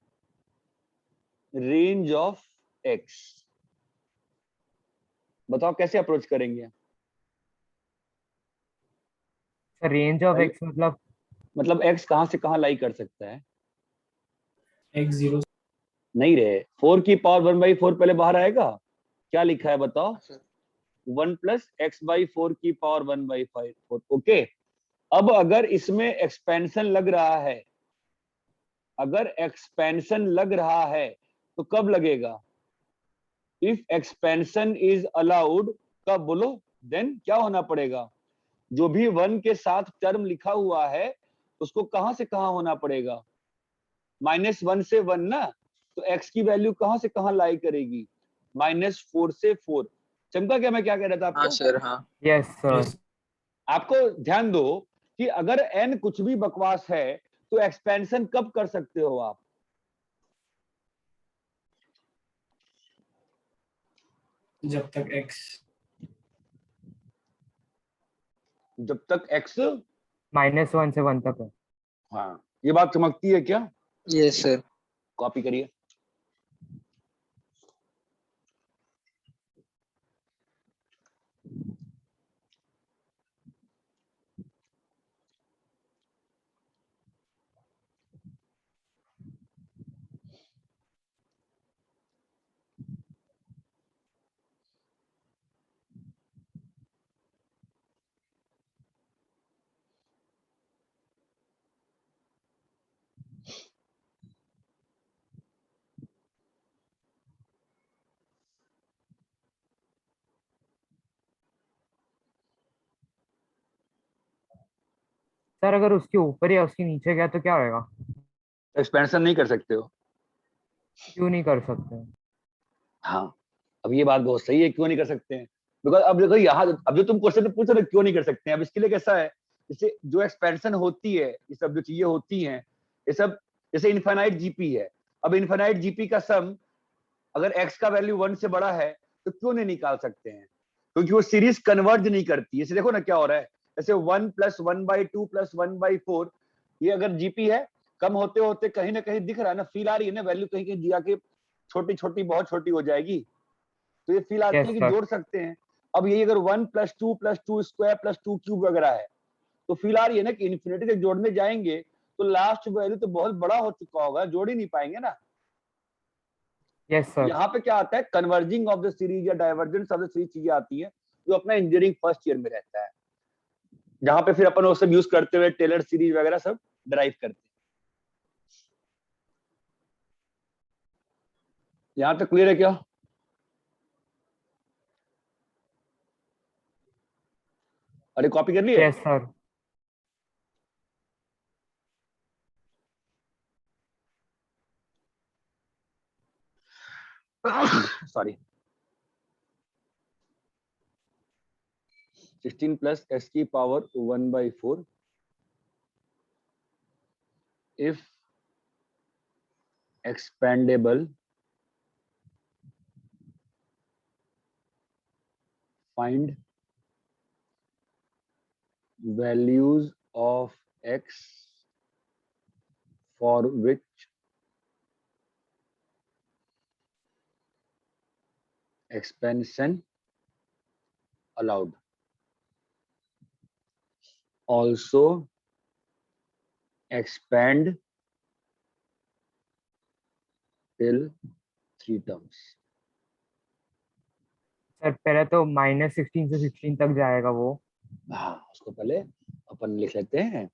range of x. बताओ कैसे अप्रोच करेंगे? रेंज ऑफ एक्स मतलब x कहां से कहां लाई कर सकता है? x 0 नहीं रे, 4 की पावर 1/4 पहले बाहर आएगा। क्या लिखा है बताओ? 1 प्लस x/4 की पावर 1/4। ओके, अब अगर इसमें एक्सपेंशन लग रहा है, अगर एक्सपेंशन लग रहा है तो कब लगेगा? इफ एक्सपेंशन इज अलाउड, कब बोलो? देन क्या होना पड़ेगा? जो भी 1 के साथ टर्म लिखा हुआ है उसको कहां से कहां होना पड़ेगा? -1 से 1 ना, तो x की वैल्यू कहां से कहां लाई करेगी? -4 से 4। चमका क्या मैं क्या कह रहा था आपको? हाँ सर, हाँ। Yes sir. आपको ध्यान दो कि अगर n कुछ भी बकवास है तो एक्सपेंशन कब कर सकते हो आप? जब तक x x -1 से 1 तक है। हाँ, ये बात चमकती है क्या? Yes sir. कॉपी करिए। सर अगर उसके ऊपर या उसके नीचे गया तो क्या होएगा? एक्सपेंशन नहीं कर सकते हो। क्यों नहीं कर सकते? हाँ, अब ये बात बहुत सही है, क्यों नहीं कर सकते हैं? बिकॉज अब देखो यहाँ, अब जो तुम क्वेश्चन पूछ रहे हो क्यों नहीं कर सकते हैं, अब इसके लिए कैसा है, जैसे जो एक्सपेंशन होती है, ये सब जो चीजें होती हैं, ये सब जैसे इनफाइनाइट जीपी है। अब इनफाइनाइट जीपी का सम अगर x का वैल्यू 1 से बड़ा है तो क्यों नहीं निकाल सकते हैं? क्योंकि वो सीरीज कन्वर्ज नहीं करती। इसे देखो ना क्या हो रहा है, जैसे 1 + 1/2 + 1/4, ये अगर जीपी है, कम होते होते कहीं ना कहीं दिख रहा है ना, फील आ रही है ना, वैल्यू कहीं कहीं जाके छोटी छोटी बहुत छोटी हो जाएगी, तो ये फील आती Yes, है कि sir. जोड़ सकते हैं। अब यही अगर 1 + 2 + 2 स्क्वायर + 2 क्यूब वगैरह है, तो फील आ रही है ना कि इन्फिनिटी से जोड़ने जाएंगे तो लास्ट वैल्यू तो बहुत बड़ा हो चुका होगा, जोड़ ही नहीं पाएंगे ना। Yes sir. यहाँ पे क्या आता है, कन्वर्जिंग ऑफ द सीरीज या डाइवर्जेंस ऑफ द सीरीज चीजें आती है जो अपना इंजीनियरिंग फर्स्ट ईयर में रहता है, जहां पे फिर अपन वो सब यूज करते हुए टेलर सीरीज वगैरह सब ड्राइव करते हैं। यहाँ तक क्लियर है क्या? अरे कॉपी कर लिए? Yes sir. सॉरी। 16 + x की power 1/4 if expandable, find values of x for which expansion allowed. Also expand till 3 terms. Sir पहले तो -16 से 16 तक जाएगा वो। हाँ, उसको पहले अपन लिख लेते हैं,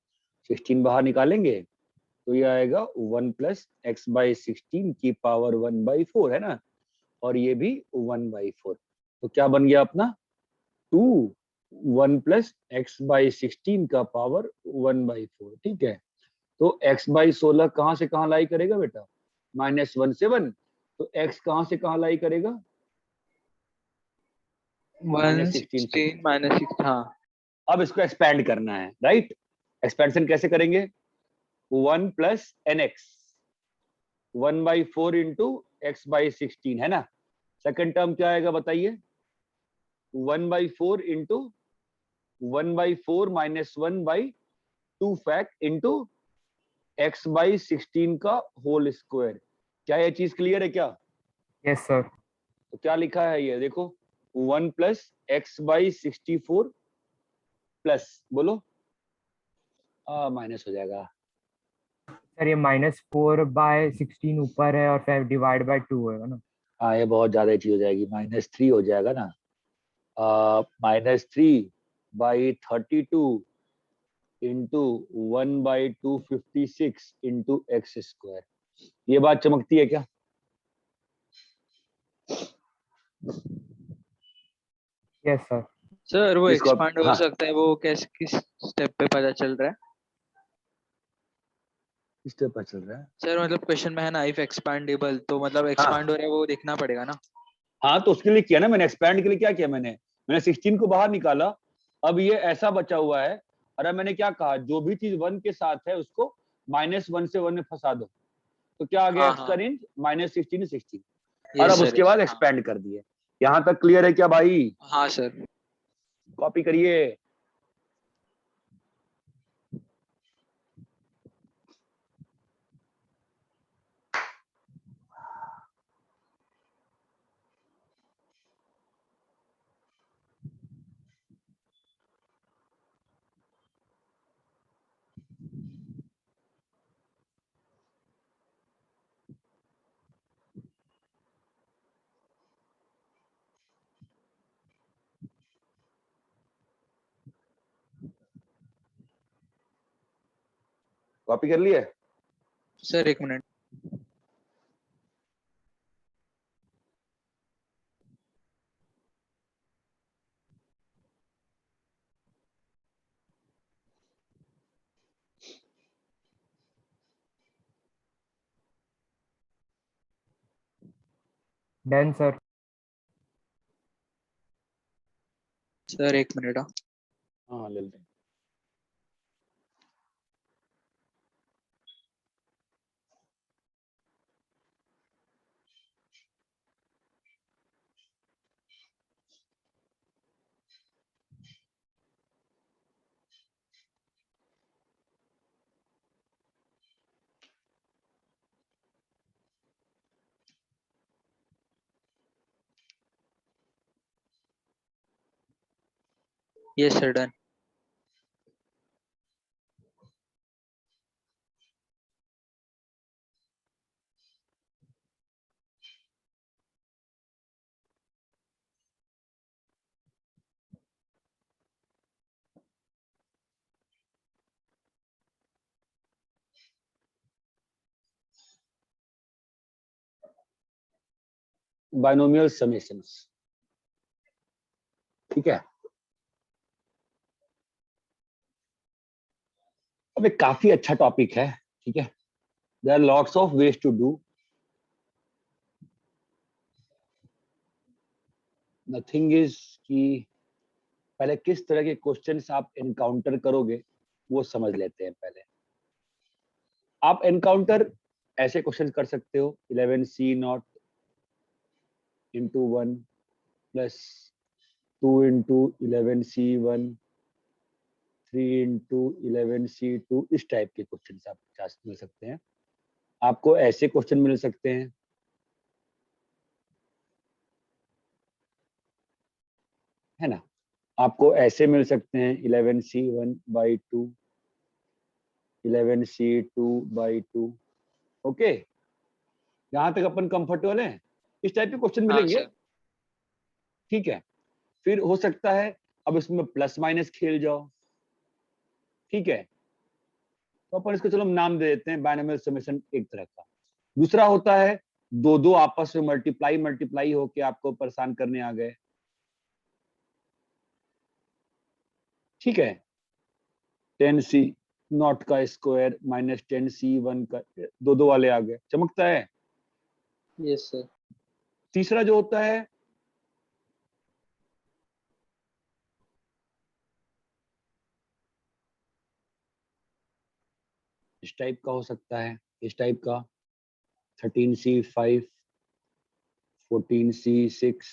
16 बाहर निकालेंगे तो ये आएगा 1 + x/16 की पावर 1/4 है ना, और ये भी 1/4। तो क्या बन गया अपना 2 1 + x/16 का पावर 1/4। ठीक है, तो x/16 कहां से कहां लाई करेगा बेटा? -1 से 1, तो x कहां से कहां लाई करेगा? 116 माइनस 6, हाँ अब इसको एक्सपैंड करना है, राइट? एक्सपेंशन कैसे करेंगे? 1 plus N x, 1/4 into x by 16, है ना? सेकंड टर्म क्या आएगा बताइए? 1/4 into 1/4 minus 1/2 fact into x by 16 का होल स्क्वायर। क्या ये चीज क्लियर है क्या? Yes sir. तो क्या लिखा है ये देखो, 1 प्लस एक्स बाई 64 प्लस, बोलो माइनस हो जाएगा। सर ये -4/16 ऊपर है और फिर डिवाइड बाय 2 है ना? हाँ ये बहुत ज्यादा चीज हो जाएगी, -3 हो जाएगा ना। -3/32 इंटू 1/256 इंटू एक्स स्क्वायर। ये बात चमकती है क्या? Yes sir. सर वो इसको एक्सपांड हो हाँ, सकता है, वो कैसे किस स्टेप पे पता चल रहा है? इस स्टेप पर चल रहा है। सर मतलब क्वेश्चन में है ना इफ एक्सपांडेबल, तो मतलब हाँ एक्सपांड हो रहा है वो देखना पड़ेगा ना। हाँ, तो उसके लिए किया ना मैंने, एक्सपैंड के लिए क्या किया मैंने 16 को बाहर निकाला, अब ये ऐसा बचा हुआ है। और अब मैंने क्या कहा, जो भी चीज 1 के साथ है उसको -1 से 1 में फंसा दो। तो क्या आ गया हाँ एक्स का हाँ, रेंज? -16 16। और यस अब सर, उसके बाद हाँ एक्सपैंड कर दिए। यहाँ तक क्लियर है क्या भाई? हाँ सर। कॉपी करिए। कॉपी कर लिए? सर एक मिनट। Done sir. सर एक मिनट, हाँ। हाँ ले लेते हैं। Yes sir, done. Binomial summations, ठीक है। अब एक काफी अच्छा टॉपिक है, ठीक है। There are lots of ways to do, nothing is कि पहले किस तरह के क्वेश्चंस आप एनकाउंटर करोगे वो समझ लेते हैं पहले। आप एनकाउंटर ऐसे क्वेश्चन कर सकते हो, 11C0 into 1 plus 2 into 11C1 3 into 11C2, इस टाइप के क्वेश्चन आप मिल सकते हैं। आपको ऐसे क्वेश्चन मिल सकते हैं, है ना। आपको ऐसे मिल सकते हैं 11C1/2 11C2/2। ओके, यहाँ तक अपन कंफर्टेबल हैं? इस टाइप के क्वेश्चन हाँ मिलेंगे, सर। ठीक है। फिर हो सकता है अब इसमें प्लस माइनस खेल जाओ, ठीक है। तो अपन इसको चलो नाम दे देते हैं बाइनोमियल समेशन एक तरह का। दूसरा होता है दो दो आपस में मल्टीप्लाई मल्टीप्लाई होके आपको परेशान करने आ गए, ठीक है। 10C0 का स्क्वायर माइनस 10C1 का, दो दो वाले आ गए, चमकता है। Yes sir. तीसरा जो होता है इस टाइप का हो सकता है, इस टाइप का 13C5 14C6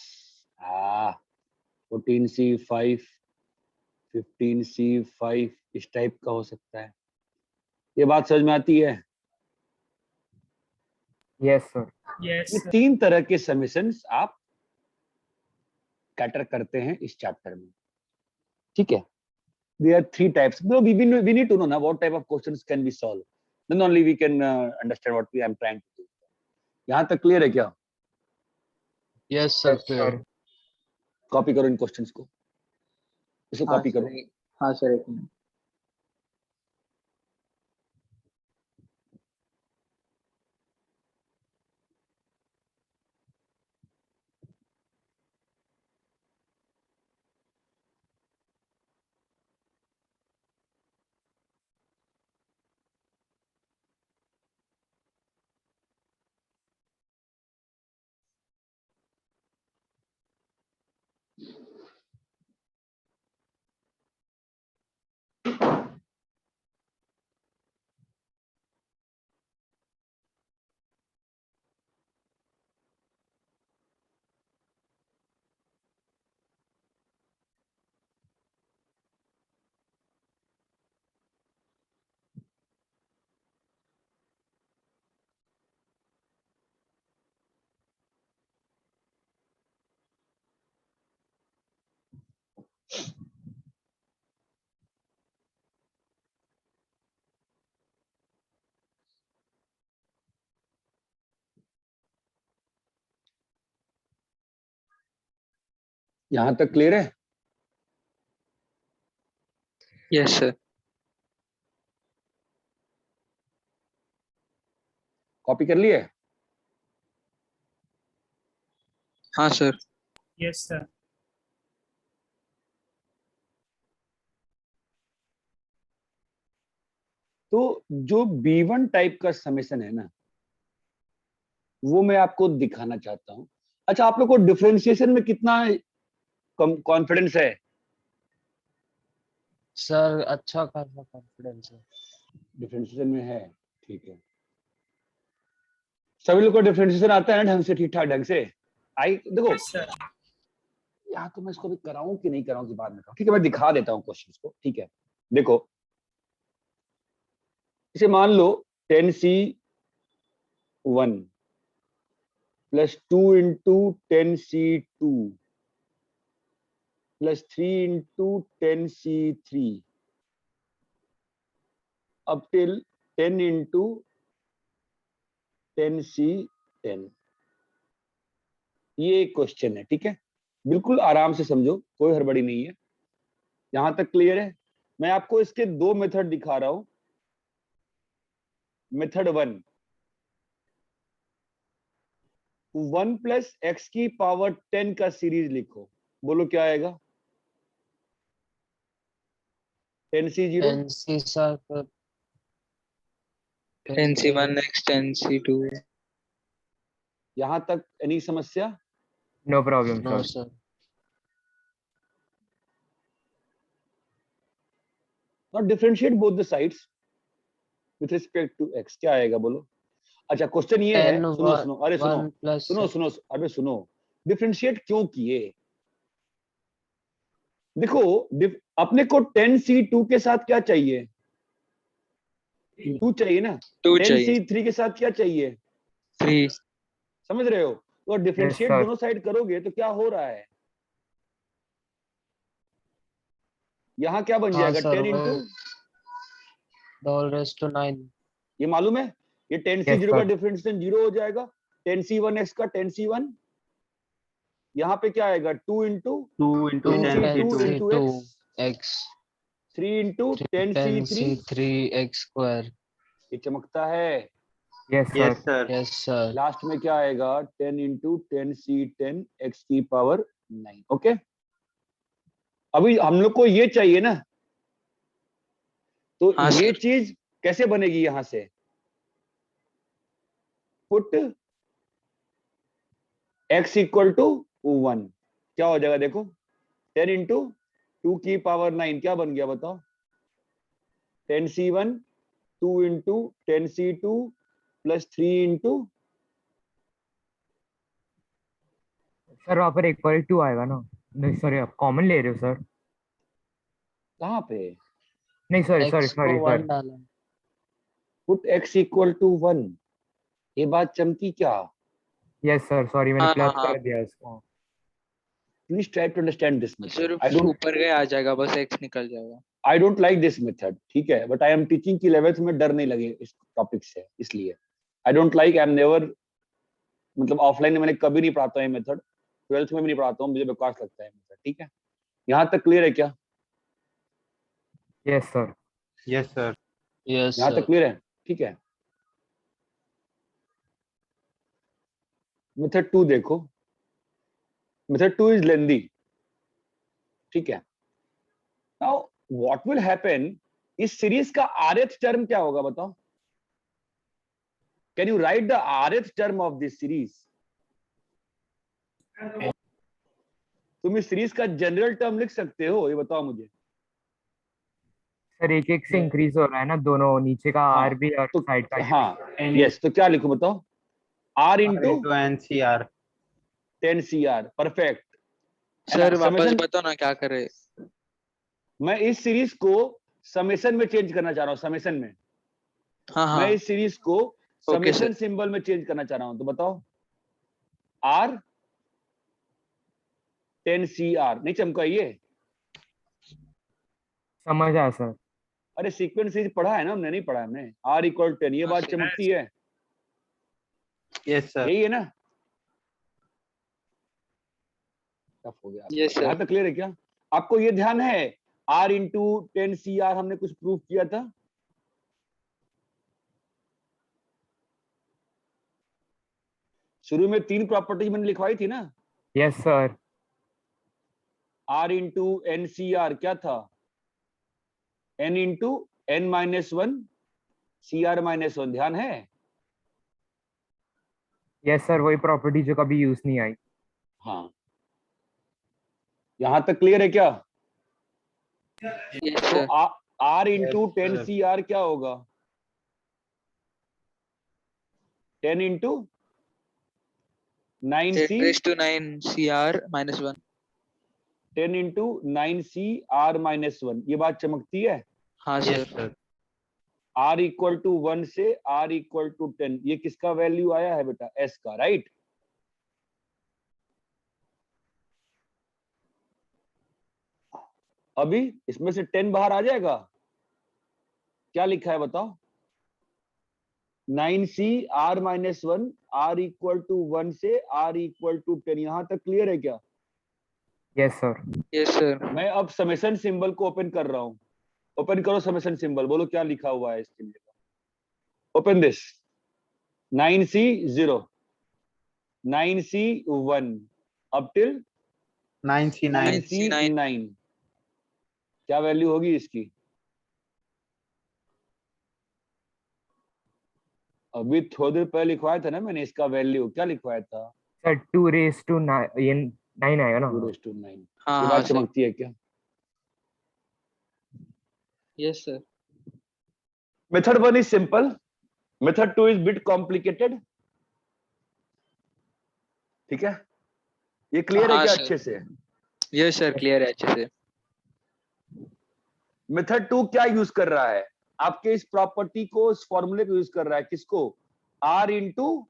14C5 15C5 इस टाइप का हो सकता है। ये बात समझ में आती है? Yes sir. Yes, ये sir. 3 तरह के समेशंस आप कैटर करते हैं इस चैप्टर में, ठीक है? There are 3 types. No, we need to know now what type of questions can be solved. Then only we can understand what I am trying to do. यहाँ तक क्लियर है क्या? Yes sir clear. कॉपी करो इन questions को, इसको हाँ copy sir करो। हाँ सर, एक मिनट। यहाँ तक क्लियर है? Yes sir. कॉपी कर लिए? हाँ सर। Yes, sir. तो जो B1 टाइप का समेशन है ना, वो मैं आपको दिखाना चाहता हूँ। अच्छा, आप लोग को डिफरेंशिएशन में कितना कॉन्फिडेंस है? सर अच्छा खासा कॉन्फिडेंस है। डिफरेंशिएशन में है, ठीक है। सभी लोग को डिफरेंशिएशन आता है ना ढंग से, ठीक ठाक ढंग से? आई देखो, Yes, sir. यहाँ तो मैं इसको भी कराऊं कि नहीं कराऊं की बात में कराऊं, ठीक है? मैं दिखा देता हूँ क्वेश्चंस को, ठीक है? देखो, इसे मान लो 10C1 plus 2 into 10C2 plus 3 into 10C3 up till 10 into 10C10। ये एक क्वेश्चन है, ठीक है? बिल्कुल आराम से समझो, कोई हड़बड़ी नहीं है। यहां तक क्लियर है? मैं आपको इसके 2 मेथड दिखा रहा हूं। मेथड 1 प्लस एक्स की पावर 10 का सीरीज लिखो, बोलो क्या आएगा? 10C0 10C sir 10C1 next 10C2। यहां तक एनी समस्या? No problem no sir. Sir. Not differentiate both the sides with respect to x, क्या आएगा बोलो? अच्छा, क्वेश्चन ये है, 10 सुनो सुनो, अरे सुनो 1 प्लस सुनो सुनो, अरे सुनो, डिफरेंशिएट क्यों किए? देखो, अपने को 10C2 के साथ क्या चाहिए? 2 चाहिए ना। 2 चाहिए। 10C3 के साथ क्या चाहिए? 3। समझ रहे हो? तो डिफरेंशिएट sir. दोनों साइड करोगे तो क्या हो रहा है? यहाँ क्या बन हाँ जाएगा? सर 10 वही into, the whole raise to 9। ये मालूम है? ये 10C0 Yes, का sir. डिफरेंशिएशन 0 हो जाएगा। 10C1x का 10C1, यहाँ पे क्या आएगा? 2 into 2 into 10C2 10C2 into x, x 3 into 10C3। 10C3 x square. ये चमकता है। Yes yes sir. sir yes sir. Last में क्या आएगा? 10 इंटू 10C10 x की पावर 9। ओके, अभी हम लोग को ये चाहिए ना, तो हाँ ये सर। चीज कैसे बनेगी? यहां से पुट x इक्वल टू 1, क्या हो जाएगा? देखो, 10 इंटू 2 की पावर 9 क्या बन गया बताओ? 10C1 2 into 10C2 plus 3 into sir वहाँ पर इक्वल टू आएगा ना? नहीं सॉरी, आप कॉमन ले रहे हो सर? कहाँ पे? नहीं सॉरी सॉरी x को सॉरी 1 सर। डाला। Put x equal to 1। ये बात चमकी क्या? यस सर, सॉरी मैंने हाँ हाँ प्लस हाँ, कर दिया इसको। Please try to understand this method. I सिर्फ don't ऊपर गए आ जाएगा, बस x निकल जाएगा। I don't like this method, ठीक है, but I am teaching की 11th में डर नहीं लगे इस टॉपिक से, इसलिए I don't like, I am never, मतलब ऑफलाइन में मैंने कभी नहीं पढ़ाता ये मेथड, 12th में भी नहीं पढ़ाता हूँ, मुझे बेकार लगता है मेथड, ठीक है? यहाँ तक क्लियर है क्या? Yes sir. Yes sir. Yes यहाँ तक क्लियर है? ठीक है। मेथड 2 देखो, मेथड 2 इज लेंदी, ठीक है। नाउ व्हाट विल हैपन, इस सीरीज का rth टर्म क्या होगा बताओ? Can you right the rth term of this series? तुम इस सीरीज का जनरल टर्म लिख सकते हो, ये बताओ मुझे। सर एक एक से इंक्रीज हो रहा है ना, दोनों नीचे का हाँ, आर भी और तो साइड का हाँ, यस, तो क्या लिखूं बताओ? r into NCR। 10CR, perfect. Sir वापस समेशन, बताओ ना क्या करे। मैं इस सीरीज को समेशन में चेंज करना चाह रहा हूँ, समेशन में। हाँ मैं हाँ, इस सीरीज को ओके समेशन सर। सिंबल में चेंज करना चाह रहा हूँ, तो बताओ r 10CR, नहीं चमका ये? समझ आया सर। अरे सीक्वेंस सीरीज पढ़ा है ना हमने? नहीं पढ़ा है हमने? r equal 10, ये हाँ बात सर। चमकती है, यस सर। यही है ना? टफ हो गया यस आपका। यहाँ सर। तक क्लियर है क्या? आपको ये ध्यान है r into 10CR हमने कुछ प्रूफ किया था? शुरू में 3 प्रॉपर्टीज मैंने लिखवाई थी ना? Yes sir. r into NCR क्या था? n into n minus 1 CR minus 1, ध्यान है? यस सर, वही प्रॉपर्टी जो कभी यूज नहीं आई। हाँ, यहां तक क्लियर है क्या? यस तो सर। r into 10CR क्या होगा? 10 into 9C, 10⁻9 CR minus 1। 10 into 9CR minus 1, ये बात चमकती है? हाँ yes sir. Sir. r equal to 1 से r equal to 10, ये किसका वैल्यू आया है बेटा? s का, राइट? अभी इसमें से 10 बाहर आ जाएगा, क्या लिखा है बताओ? 9C r minus 1 r equal to 1 से r equal to 10, यहां तक क्लियर है क्या? Yes sir. Yes sir. मैं अब समेशन सिंबल को ओपन कर रहा हूं, ओपन करो समेशन सिंबल, बोलो क्या लिखा हुआ है इसके लिए? Open this, 9C 0, 9C 1 up till 9C9। 9C 9, क्या वैल्यू होगी इसकी? अभी थोड़ी देर पहले लिखवाया था ना मैंने इसका वैल्यू, क्या लिखवाया था? सर 2 raised to 9, ये 9 आएगा ना? 2:9, हाँ ये हाँ बात सर। चमकती है क्या? Yes sir. Method 1 is simple, method 2 is bit complicated, ठीक है? ये क्लियर है हाँ क्या सर। अच्छे से? यस सर, क्लियर है अच्छे से। मेथड 2 क्या यूज कर रहा है? आपके इस प्रॉपर्टी को, इस फॉर्मूले को यूज कर रहा है, किसको? r into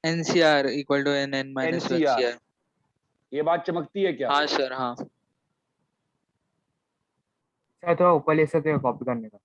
NCR equal to n minus 1 NCR, CR। ये बात चमकती है क्या? हाँ सर। हाँ सर थोड़ा ऊपर ले सकते हो कॉपी करने का?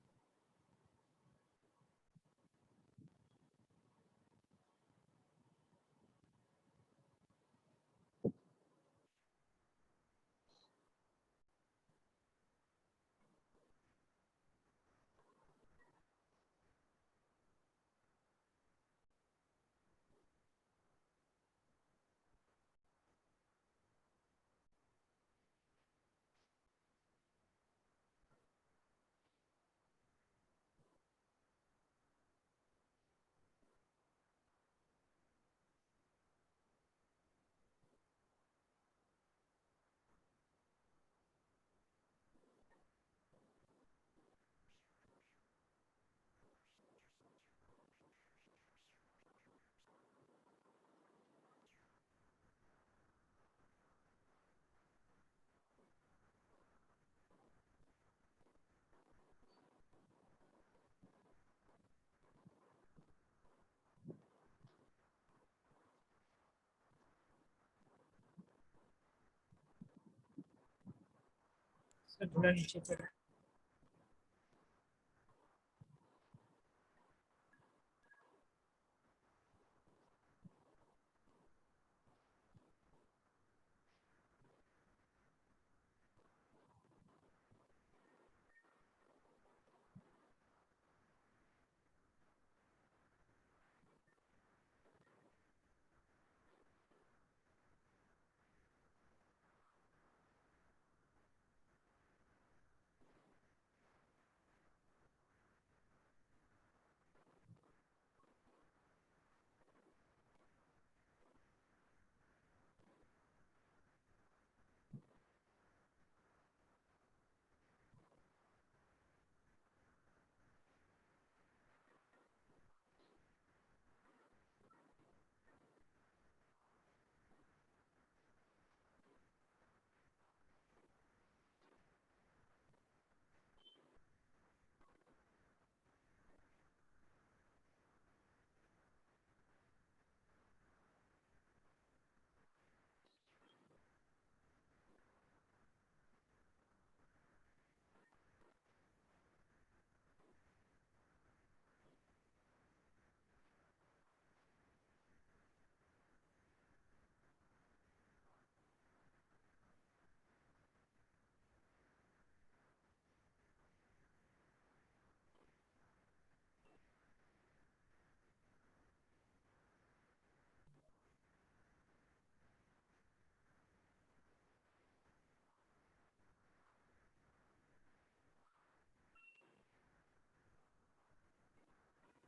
थोड़ा नीचे चलो।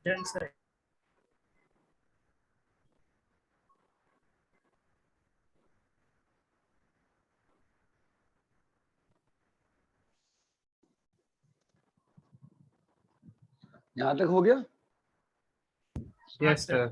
Done sir. यहाँ तक हो गया? Yes, sir.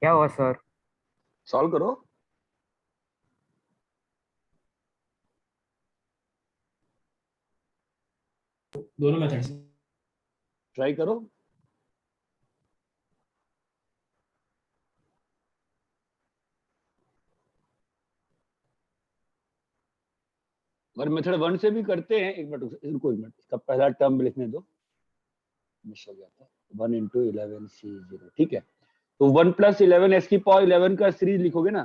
क्या हुआ सर? सॉल्व करो। दोनों मेथड से। ट्राई करो। अगर मेथड 1 से भी करते हैं, एक मिनट रुको, एक मिनट, इसका पहला टर्म लिखने दो, मिस हो गया था। 1 into 11C0, ठीक है। तो 1 + 11 x की पावर 11 का सीरीज लिखोगे ना?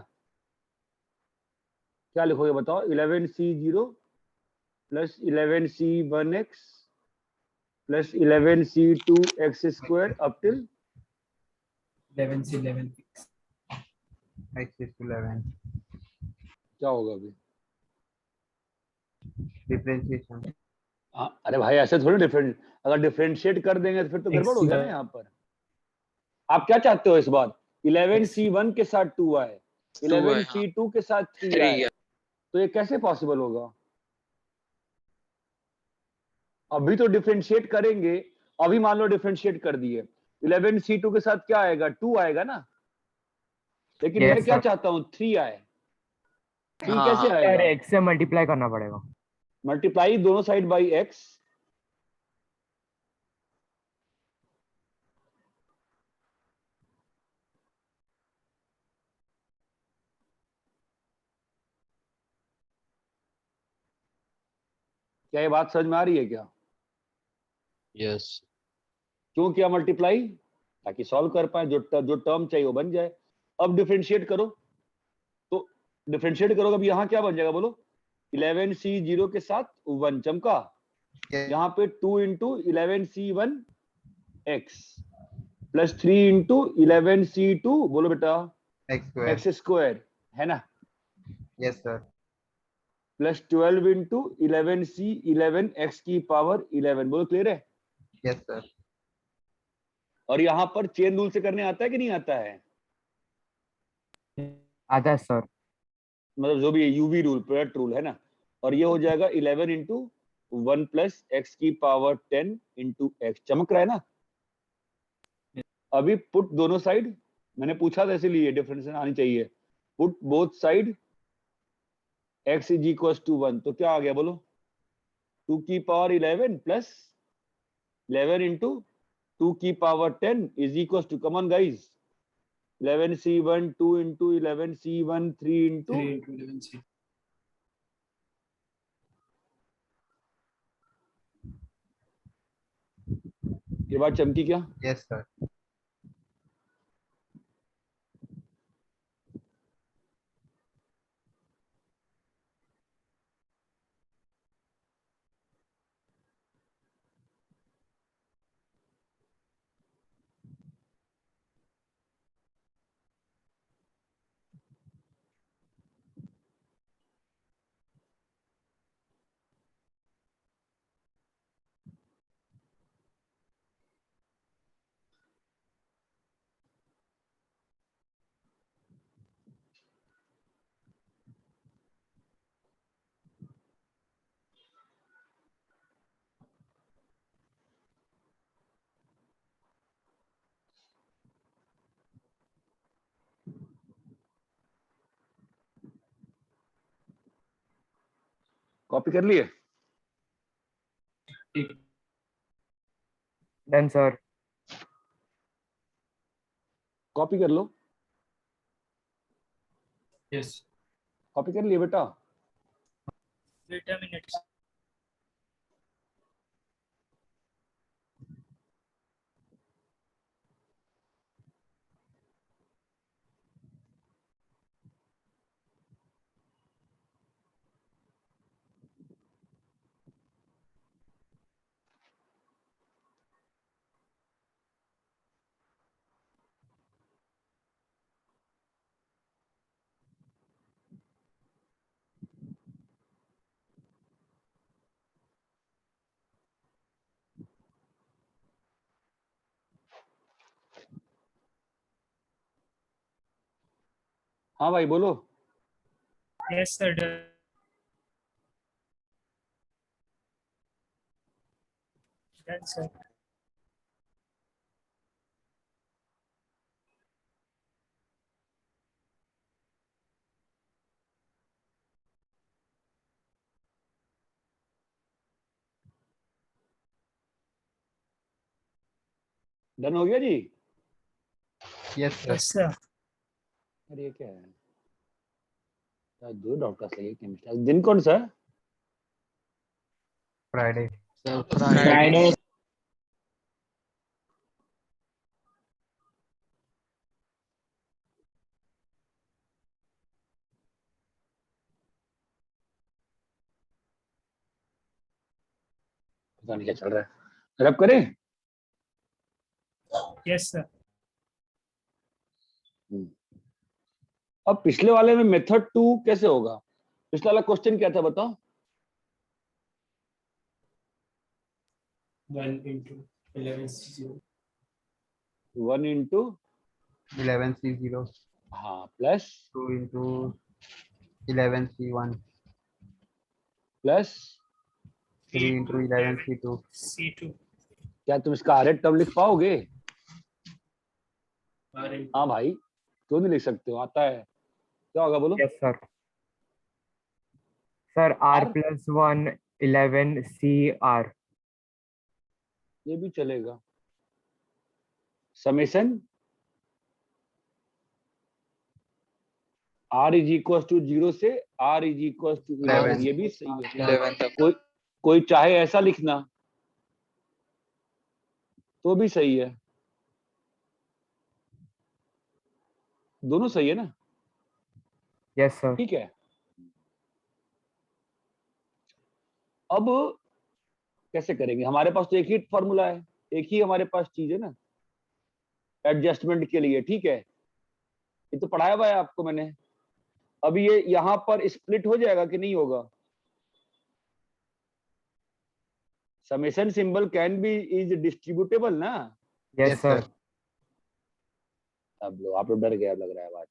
क्या लिखोगे बताओ? 11C0 + 11C1x + 11C2x² up till 11 से 11 X is 11. क्या होगा अभी? Differentiation. हाँ, अरे भाई ऐसे थोड़ी डिफरेंट, अगर डिफरेंशिएट कर देंगे तो फिर तो गड़बड़ हो गया ना यहाँ पर। आप क्या चाहते हो इस बार? 11C1 के साथ 2 आए, 11C2 के साथ 3 आए, तो ये कैसे पॉसिबल होगा? अभी तो डिफरेंशिएट करेंगे, अभी मान लो डिफरेंशिएट कर दिए, 11C2 के साथ क्या आएगा? 2 आएगा ना। लेकिन Yes, मैं क्या sir. चाहता हूँ? 3 आए। 3 हाँ, कैसे हाँ। यार आएगा? x से मल्टीप्लाई करना पड़ेगा। मल्टीप्लाई दोनों साइड बाई x, क्या ये बात समझ में आ रही है क्या? यस क्यों किया मल्टीप्लाई? ताकि सॉल्व कर पाए, जो टर्म चाहिए वो बन जाए। अब डिफरेंशिएट करो, तो डिफरेंशिएट करोगे अब यहाँ क्या बन जाएगा बोलो? 11C0 के साथ 1 चमका, यहाँ पे 2 into 11C1 x plus 3 into 11C2 बोलो बेटा X square. x स्क्वायर है ना, Yes, sir. Plus 12 into 11C11 x की पावर 11 बोलो। क्लियर है? Yes, sir. और यहाँ पर चेन रूल से करने आता है कि नहीं आता है? आता है सर। मतलब जो भी यूवी रूल, प्रोडक्ट रूल है ना। और ये हो जाएगा 11 इंटू 1 प्लस एक्स की पावर 10 इंटू एक्स। चमक रहा है ना? अभी पुट दोनों साइड, मैंने पूछा था इसीलिए डिफरेंस आनी चाहिए। Put both side x is equal to 1, तो क्या आ गया बोलो? 2 की पावर 11 प्लस 11 इंटू 2 की power 10 is equal to, come on guys, 11C1 2 into 11C1 3 into 3 into 11C. ये बात चमकी क्या? Yes, sir. कॉपी कर लिए? ठीक. Done sir. कॉपी कर लो, Yes. कॉपी कर लिए बेटा? Wait a minute. हाँ भाई बोलो। Yes, sir. Done. Done, sir. Done हो गया जी? Yes, sir. Yes, sir. अरे ये क्या है यार, दो डॉट क्लास लगी केमिस्ट्री। दिन कौन सा है? Friday. Sir Friday. पता नहीं क्या चल रहा है। रब करें? Yes, sir. अब पिछले वाले में मेथड 2 कैसे होगा? पिछला वाला क्वेश्चन क्या था बताओ? 1 into 11C0. 1 into 11C0. हाँ plus 2 into 11C1. Plus 3 into 11C2. C2. क्या तुम इसका आर टर्म लिख पाओगे? R into हाँ भाई, क्यों नहीं लिख सकते हो? आता है। क्या होगा बोलो? Yes sir. Sir R R? Plus 1 11CR। ये भी चलेगा। Summation R is equal to 0 से R इज इक्वल टू 11, 11. ये भी सही है। 11 तक। कोई कोई चाहे ऐसा लिखना तो भी सही है, दोनों सही है ना? Yes sir. ठीक है, अब कैसे करेंगे? हमारे पास तो एक ही फॉर्मूला है, एक ही हमारे पास चीज है ना एडजस्टमेंट के लिए। ठीक है, ये तो पढ़ाया हुआ है आपको मैंने। अब ये यहां पर स्प्लिट हो जाएगा कि नहीं होगा? Summation symbol can be is distributable ना? Yes sir. अब लो, आप लोग डर गए, अब लग रहा है आवाज।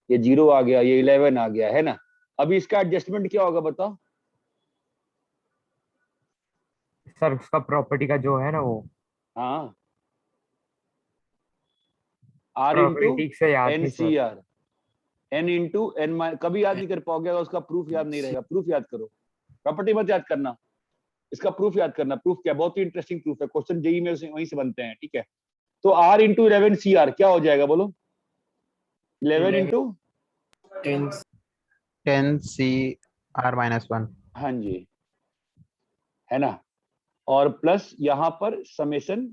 ये 0 आ गया, ये 11 आ गया, है ना? अभी इसका एडजस्टमेंट क्या होगा बताओ? सर उसका प्रॉपर्टी का जो है ना वो हाँ, R प्रॉपर्टी इंटू ठीक से याद एन नहीं C sir. R, N into N, कभी याद नहीं कर पाओगे अगर उसका प्रूफ याद नहीं रहेगा। प्रूफ याद करो, प्रॉपर्टी मत याद करना, इसका प्रूफ याद करना। प्रूफ क्या, बहुत ही इंटरेस्टिंग प्रूफ है, क्वेश्चन जेई में वहीं से बनते हैं। ठीक है, तो R इंटू 11 CR क्या हो जाएगा बोलो? 11 इंटू 10 10 CR-1। हाँ जी, है ना? और प्लस यहां पर summation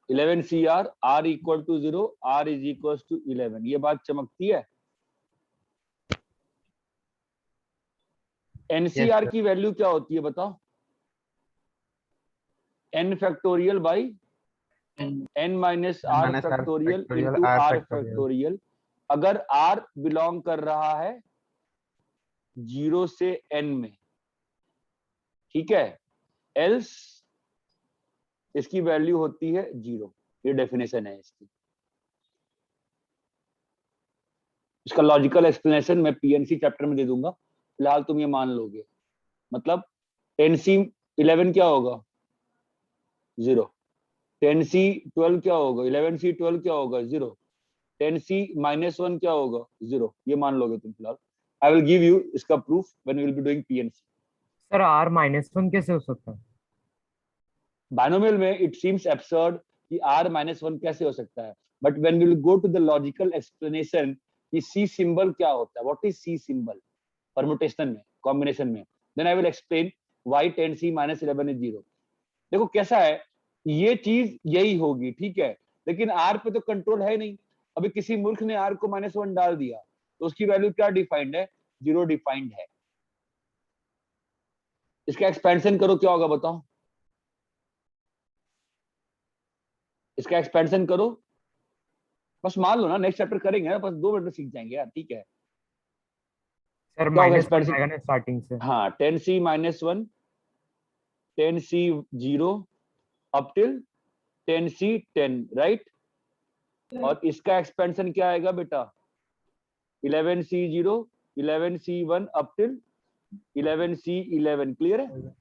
11 CR, R equal to 0, R is equal to 11। ये बात चमकती है। NCR की वैल्यू क्या होती है बताओ? n factorial by n minus r -R factorial factorial into R r factorial। Factorial. अगर r बिलोंग कर रहा है 0 से n में, ठीक है, एल्स इसकी वैल्यू होती है 0। ये डेफिनेशन है इसकी। इसका लॉजिकल एक्सप्लेनेशन मैं पीएनसी चैप्टर में दे दूंगा, फिलहाल तुम ये मान लोगे। मतलब 10C11 क्या होगा? 0। 10C12 क्या होगा? 11C12 क्या होगा? 0। 10C-1 क्या होगा? 0। ये मान लोगे तुम फिलहाल। आई विल गिव यू इसका proof when we will be doing PNC. Sir R-1 कैसे हो सकता है? बाइनोमियल में इट सीम्स एब्सर्ड कि R-1 कैसे हो सकता है, but when we will go to the logical explanation कि C सिंबल क्या होता है, what is C symbol permutation में, कॉम्बिनेशन में, then I will explain why 10C-11 is 0। देखो कैसा है, ये चीज यही होगी, ठीक है, लेकिन R पे तो कंट्रोल है नहीं। अभी किसी मुल्क ने R को -1 डाल दिया तो उसकी वैल्यू क्या डिफाइंड है? 0 डिफाइंड है। इसका एक्सपेंशन करो, क्या होगा बताओ? इसका एक्सपेंशन करो, बस मान लो ना, नेक्स्ट चैप्टर करेंगे ना, बस 2 मिनट में सीख जाएंगे यार। ठीक है, सर क्या होगा -1 एक्सपेंशन? आएगा ना स्टार्टिंग से। हाँ, 10C-1, 10C0 up till 10C10, right? और इसका एक्सपेंशन क्या आएगा बेटा? 11C0, 11C1 up till 11C11। Clear है?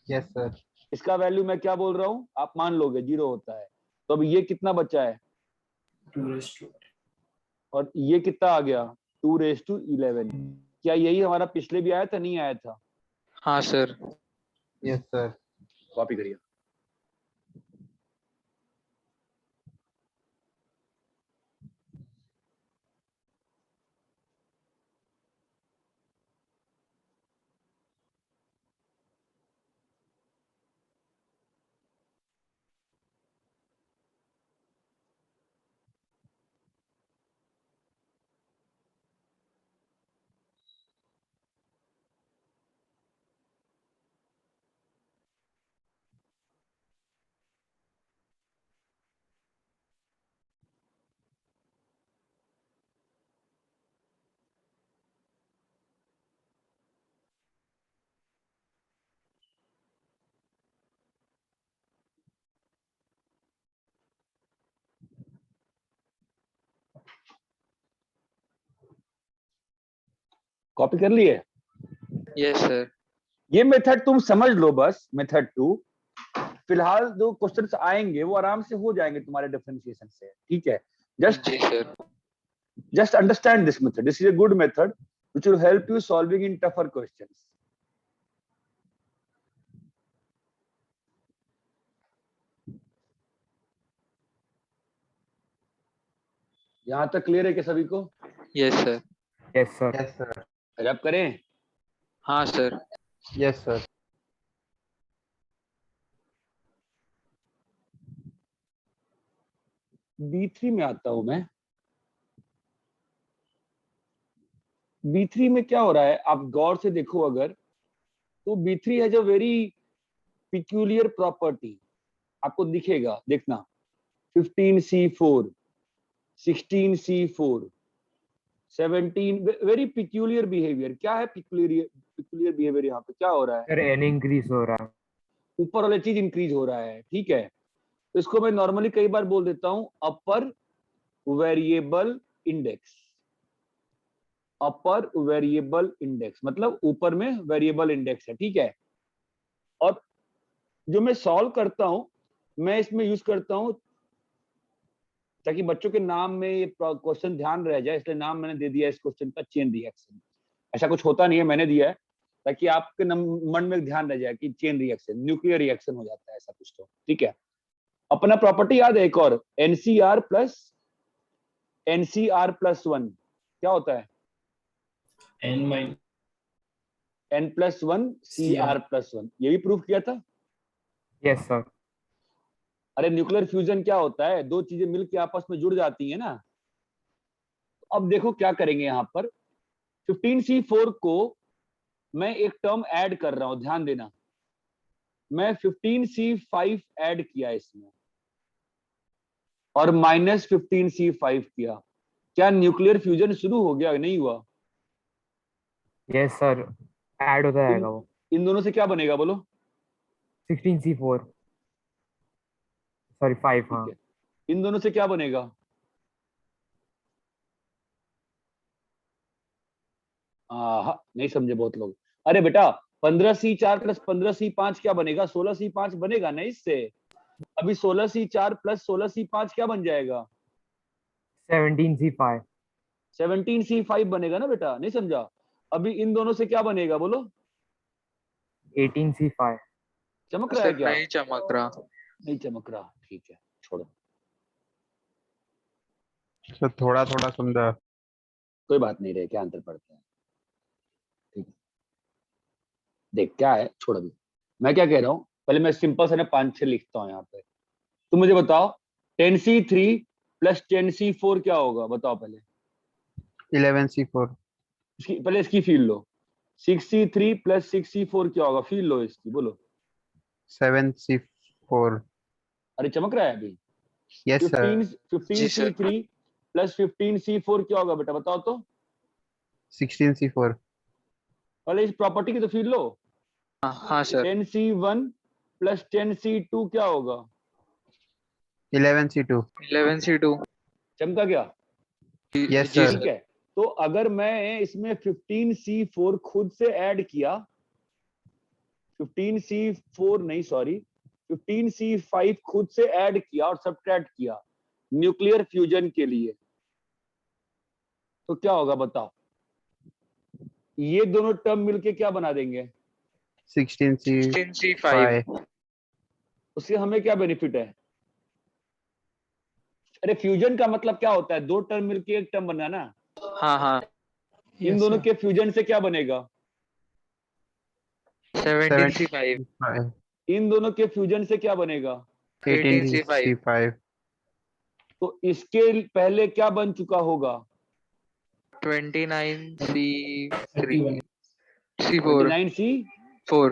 Yes sir. इसका वैल्यू मैं क्या बोल रहा हूं, आप मान लोगे 0 होता है। तो अब ये कितना बचा है? 2 और ये कितना आ गया? 2⁻11। क्या यही हमारा पिछले भी आया था, नहीं आया था? हाँ सर। Yes sir. कॉपी करिए। कॉपी कर लिए? Yes sir. ये मेथड तुम समझ लो बस, मेथड 2। फिलहाल जो क्वेश्चंस आएंगे वो आराम से हो जाएंगे तुम्हारे डिफरेंशिएशन से। ठीक है, जी sir. just understand this method. This is a good method which will help you solving in tougher questions. यहाँ तक क्लियर है कि सभी को? Yes sir. Yes sir. Yes sir. रब करें? हाँ सर। Yes, sir. B3 में आता हूं मैं। B3 में क्या हो रहा है, आप गौर से देखो अगर, तो B3 has a very peculiar property, आपको दिखेगा, देखना 15C4, 16C4, 17, very peculiar behaviour. क्या है पिक्यूलियर बिहेवियर? यहाँ पे क्या हो रहा है, सर n इंक्रीज हो रहा है। ऊपर वाला चीज इंक्रीज हो रहा है, ठीक है। तो इसको मैं नॉर्मली कई बार बोल देता हूं अपर वेरिएबल इंडेक्स। अपर वेरिएबल इंडेक्स मतलब ऊपर में वेरिएबल इंडेक्स है, ठीक है। और जो मैं सॉल्व करता हूं, मैं इसमें यूज करता हूं ताकि बच्चों के नाम में ये क्वेश्चन ध्यान रह जाए, इसलिए नाम मैंने दे दिया इस क्वेश्चन का चेन रिएक्शन। ऐसा कुछ होता नहीं है, मैंने दिया है ताकि आपके मन में ध्यान रह जाए कि चेन रिएक्शन, न्यूक्लियर रिएक्शन हो जाता है ऐसा कुछ, तो ठीक है। अपना प्रॉपर्टी याद है एक और, एनसीआर प्लस 1 क्या होता है? n+1 CR+1। ये भी प्रूव किया था। Yes sir. अरे न्यूक्लियर फ्यूजन क्या होता है, दो चीजें मिलकर आपस में जुड़ जाती है ना। अब देखो क्या करेंगे यहाँ पर, 15C4 को मैं एक टर्म ऐड कर रहा हूं, ध्यान देना। मैं 15C5 ऐड किया इसमें और -15C5 किया। क्या न्यूक्लियर फ्यूजन शुरू हो गया? नहीं हुआ। यस सर, ऐड होता जाएगा वो। इन दोनों से क्या बनेगा बोलो? 16C4 sorry 5। हाँ ठीक है, इन दोनों से क्या बनेगा? नहीं समझे बहुत लोग। अरे बेटा 15C4 + 15C5 क्या बनेगा? 16C5 बनेगा ना इससे। अभी 16C4 + 16C5 क्या बन जाएगा? 17C5। 17C5 बनेगा ना बेटा, नहीं समझा? अभी इन दोनों से क्या बनेगा बोलो? 18C5। चमक रहा है सर क्या? नहीं चमक रहा। नहीं चमक रहा, ठीक है छोड़ो, So थोड़ा थोड़ा समझा। कोई बात नहीं रहे, क्या अंतर पड़ता है, ठीक है। देख क्या है, छोड़ अभी। मैं क्या कह रहा हूँ, पहले मैं सिंपल सा ना 5-6 लिखता हूँ यहाँ पे। तो मुझे बताओ 10C3 + 10C4 क्या होगा, बताओ पहले। 11C4। पहले इसकी फील लो। 6C3 + 6C4 क्या होगा, फील लो इसकी, बोलो। 7C4। अरे चमक रहा है अभी। Yes sir। 15C3 + 15C4 क्या होगा बेटा, बताओ तो। 16C4। पहले इस प्रॉपर्टी की तो फील लो। हाँ सर। 10C1 + 10C2 क्या होगा? 11C2। 11C2। चमका क्या? Yes जी sir। ठीक है। तो अगर मैं इसमें 15C4 खुद से ऐड किया, 15C4 नहीं सॉरी 15C5 खुद से ऐड किया और सब्ट्रैक्ट किया न्यूक्लियर फ्यूजन के लिए, तो क्या होगा बताओ? ये दोनों टर्म मिलके क्या बना देंगे? 16C5। उससे हमें क्या बेनिफिट है? अरे फ्यूजन का मतलब क्या होता है, दो टर्म मिलके एक टर्म बनाना। हाँ हाँ। इन दोनों के फ्यूजन से क्या बनेगा? 17C5। इन दोनों के फ्यूजन से क्या बनेगा? 18C5। तो इसके पहले क्या बन चुका होगा? 29C3। 31। C4। 29C4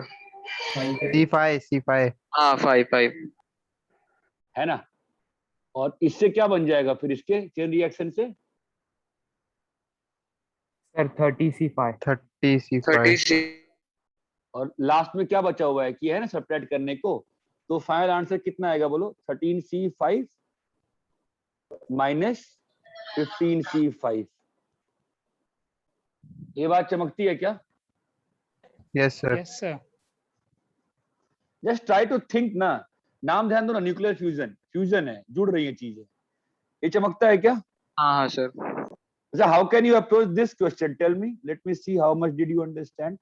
C5। हाँ 5 है ना। और इससे क्या बन जाएगा फिर इसके चेन रिएक्शन से? Sir 30C5। 30C5। 30C। और लास्ट में क्या बचा हुआ है कि है ना सब्ट्रैक्ट करने को, तो फाइनल आंसर कितना आएगा बोलो? 13C5 - 15C5। ये बात चमकती है क्या? Yes sir। Yes, sir. Just try to think ना, नाम ध्यान दो ना, न्यूक्लियर फ्यूजन, फ्यूजन है, जुड़ रही है चीजें, ये चमकता है क्या? हाँ हाँ सर। अच्छा, how can you approach this question, tell me, let me see how much did you understand.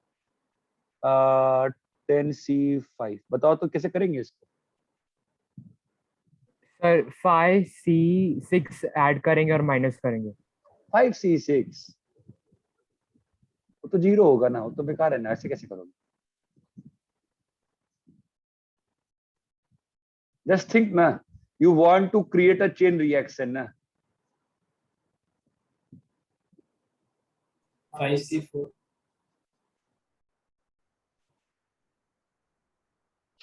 10C5 बताओ तो कैसे करेंगे इसको? सर 5C6 ऐड करेंगे और माइनस करेंगे। 5C6 वो तो 0 होगा ना, वो तो बेकार है ना, ऐसे कैसे करोगे? जस्ट थिंक ना, you want to create a chain reaction ना. 5C4.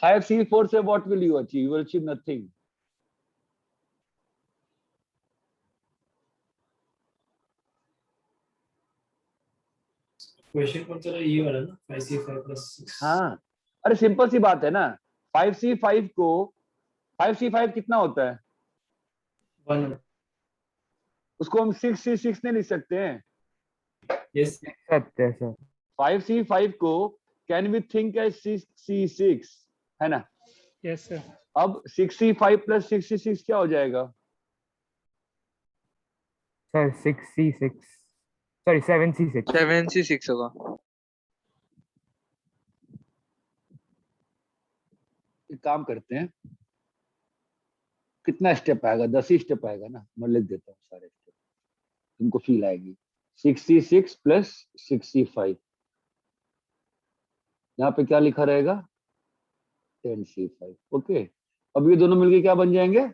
5C4 से what will you achieve? You will achieve nothing. Question कौन सा रहा, ये वाला ना, 5C5 + 6. हाँ, अरे सिंपल सी बात है ना. 5C5 को 5C5 कितना होता है? 1. उसको हम 6C6 नहीं लिख सकते हैं. Yes. सकते हैं सर. 5C5 को can we think as 6C6 है ना. Yes sir. अब 6C5 + 6C6 क्या हो जाएगा? Sir 6C6 sorry 7C6. 7C6 होगा. एक काम करते हैं, कितना स्टेप आएगा? 10 ही स्टेप आएगा ना. मैं लिख देता हूँ सारे स्टेप, तुमको फील आएगी. 6C6 + 6C5, यहाँ पे क्या लिखा रहेगा? 10C5. ओके, अब ये दोनों मिलके क्या बन जाएंगे?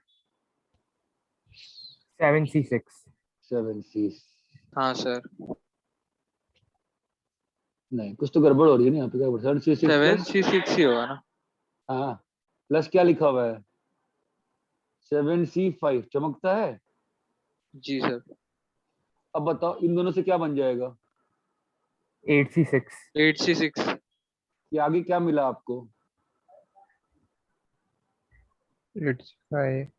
7C6. 7C. हाँ सर. नहीं, कुछ तो गड़बड़ हो रही है ना यहाँ पे. क्या 7C6 + 7C6 ही होगा ना. हाँ, प्लस क्या लिखा हुआ है? 7C5. चमकता है? जी सर. अब बताओ इन दोनों से क्या बन जाएगा? 8C6. 8C6. ये आगे क्या मिला आपको? 8C5.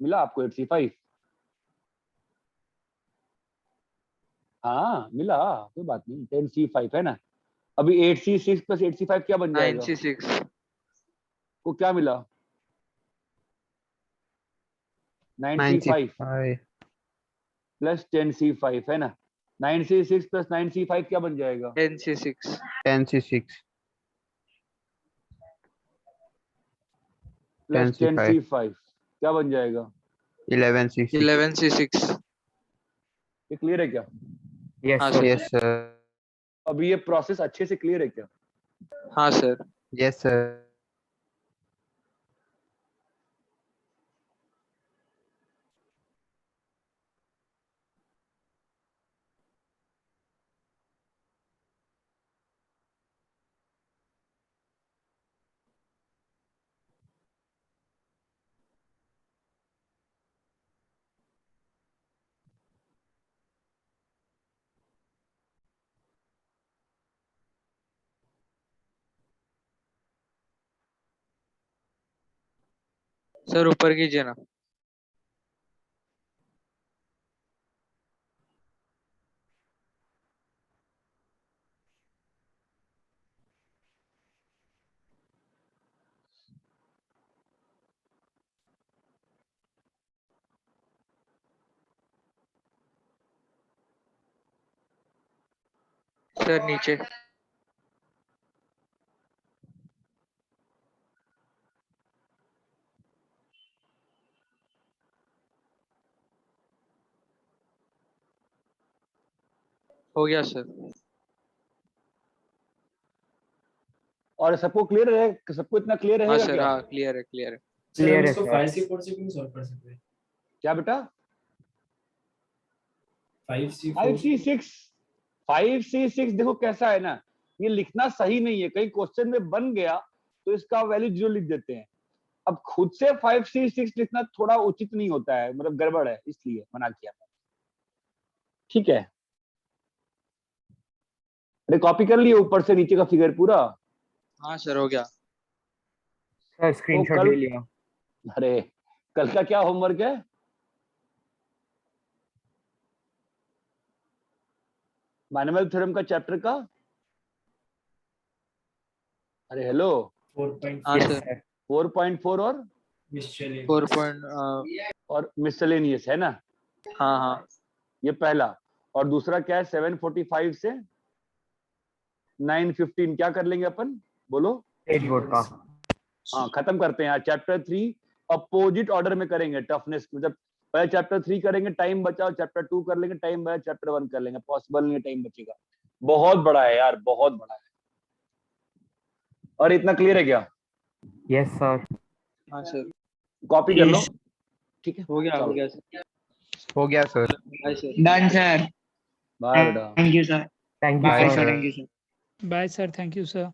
मिला आपको 8C5? हाँ मिला, कोई बात नहीं. 10C5 है ना. अभी 8C6 + 8C5 क्या बन जाएगा? 9C6. को क्या मिला? 9C5 9C5. + 10C5 है ना. 9C6 + 9C5 क्या बन जाएगा? 10C6. 10C6. + 10C5. 10C5 क्या बन जाएगा? 11C6. 11C6. ये क्लियर है क्या? यस हाँ सर. सर. Yes sir. अभी ये प्रोसेस अच्छे से क्लियर है क्या? हाँ सर. Yes sir. सर ऊपर कीजिए ना. सर नीचे. हो गया सर. और सबको क्लियर है? सबको इतना क्लियर हाँ रहेगा सर. क्या? हाँ क्लियर है. क्लियर है. सर Clear हम है इसको सर. 5C4 से क्यों नहीं सॉल्व कर सकते? क्या बेटा? 5C4. 5C6. 5C6 देखो कैसा है ना, ये लिखना सही नहीं है. कहीं क्वेश्चन में बन गया तो इसका वैल्यू 0 लिख देते हैं. अब खुद से 5C6 लिखना थोड़ा उचित नहीं होता है, मतलब गड़बड़ है, इसलिए मना किया. ठीक है, अरे कॉपी कर लिए ऊपर से नीचे का फिगर पूरा? हाँ सर हो गया. सर स्क्रीनशॉट कल- ले लिया. अरे कल का क्या होमवर्क है? मैनुअल थ्योरम का चैप्टर का. अरे हेलो, 4.4. हाँ Yes, सर. sir. 4.4 और Miscellaneous. 4. और मिसलेनियस है ना. हाँ हाँ. ये पहला. और दूसरा क्या है? 745 से 915 क्या कर लेंगे अपन? बोलो. 8 वोट का. हाँ खत्म करते हैं. चैप्टर 3 अपोजिट ऑर्डर में करेंगे टफनेस. मतलब पहले चैप्टर 3 करेंगे, टाइम बचाओ. चैप्टर 2 कर लेंगे, टाइम बचा. चैप्टर 1 कर लेंगे. पॉसिबल नहीं है, टाइम बचेगा. बहुत बड़ा है यार, बहुत बड़ा है. और इतना क्लियर है क्या? Yes sir. हाँ सर, कॉपी कर लो, ठीक है, हो गया चलो। सर। हो गया sir. Bye sir. Done sir, bye बेटा। Thank you sir, thank you Bye, bye sir. Sir, sir. Thank you sir. Bye, sir. Thank you, sir.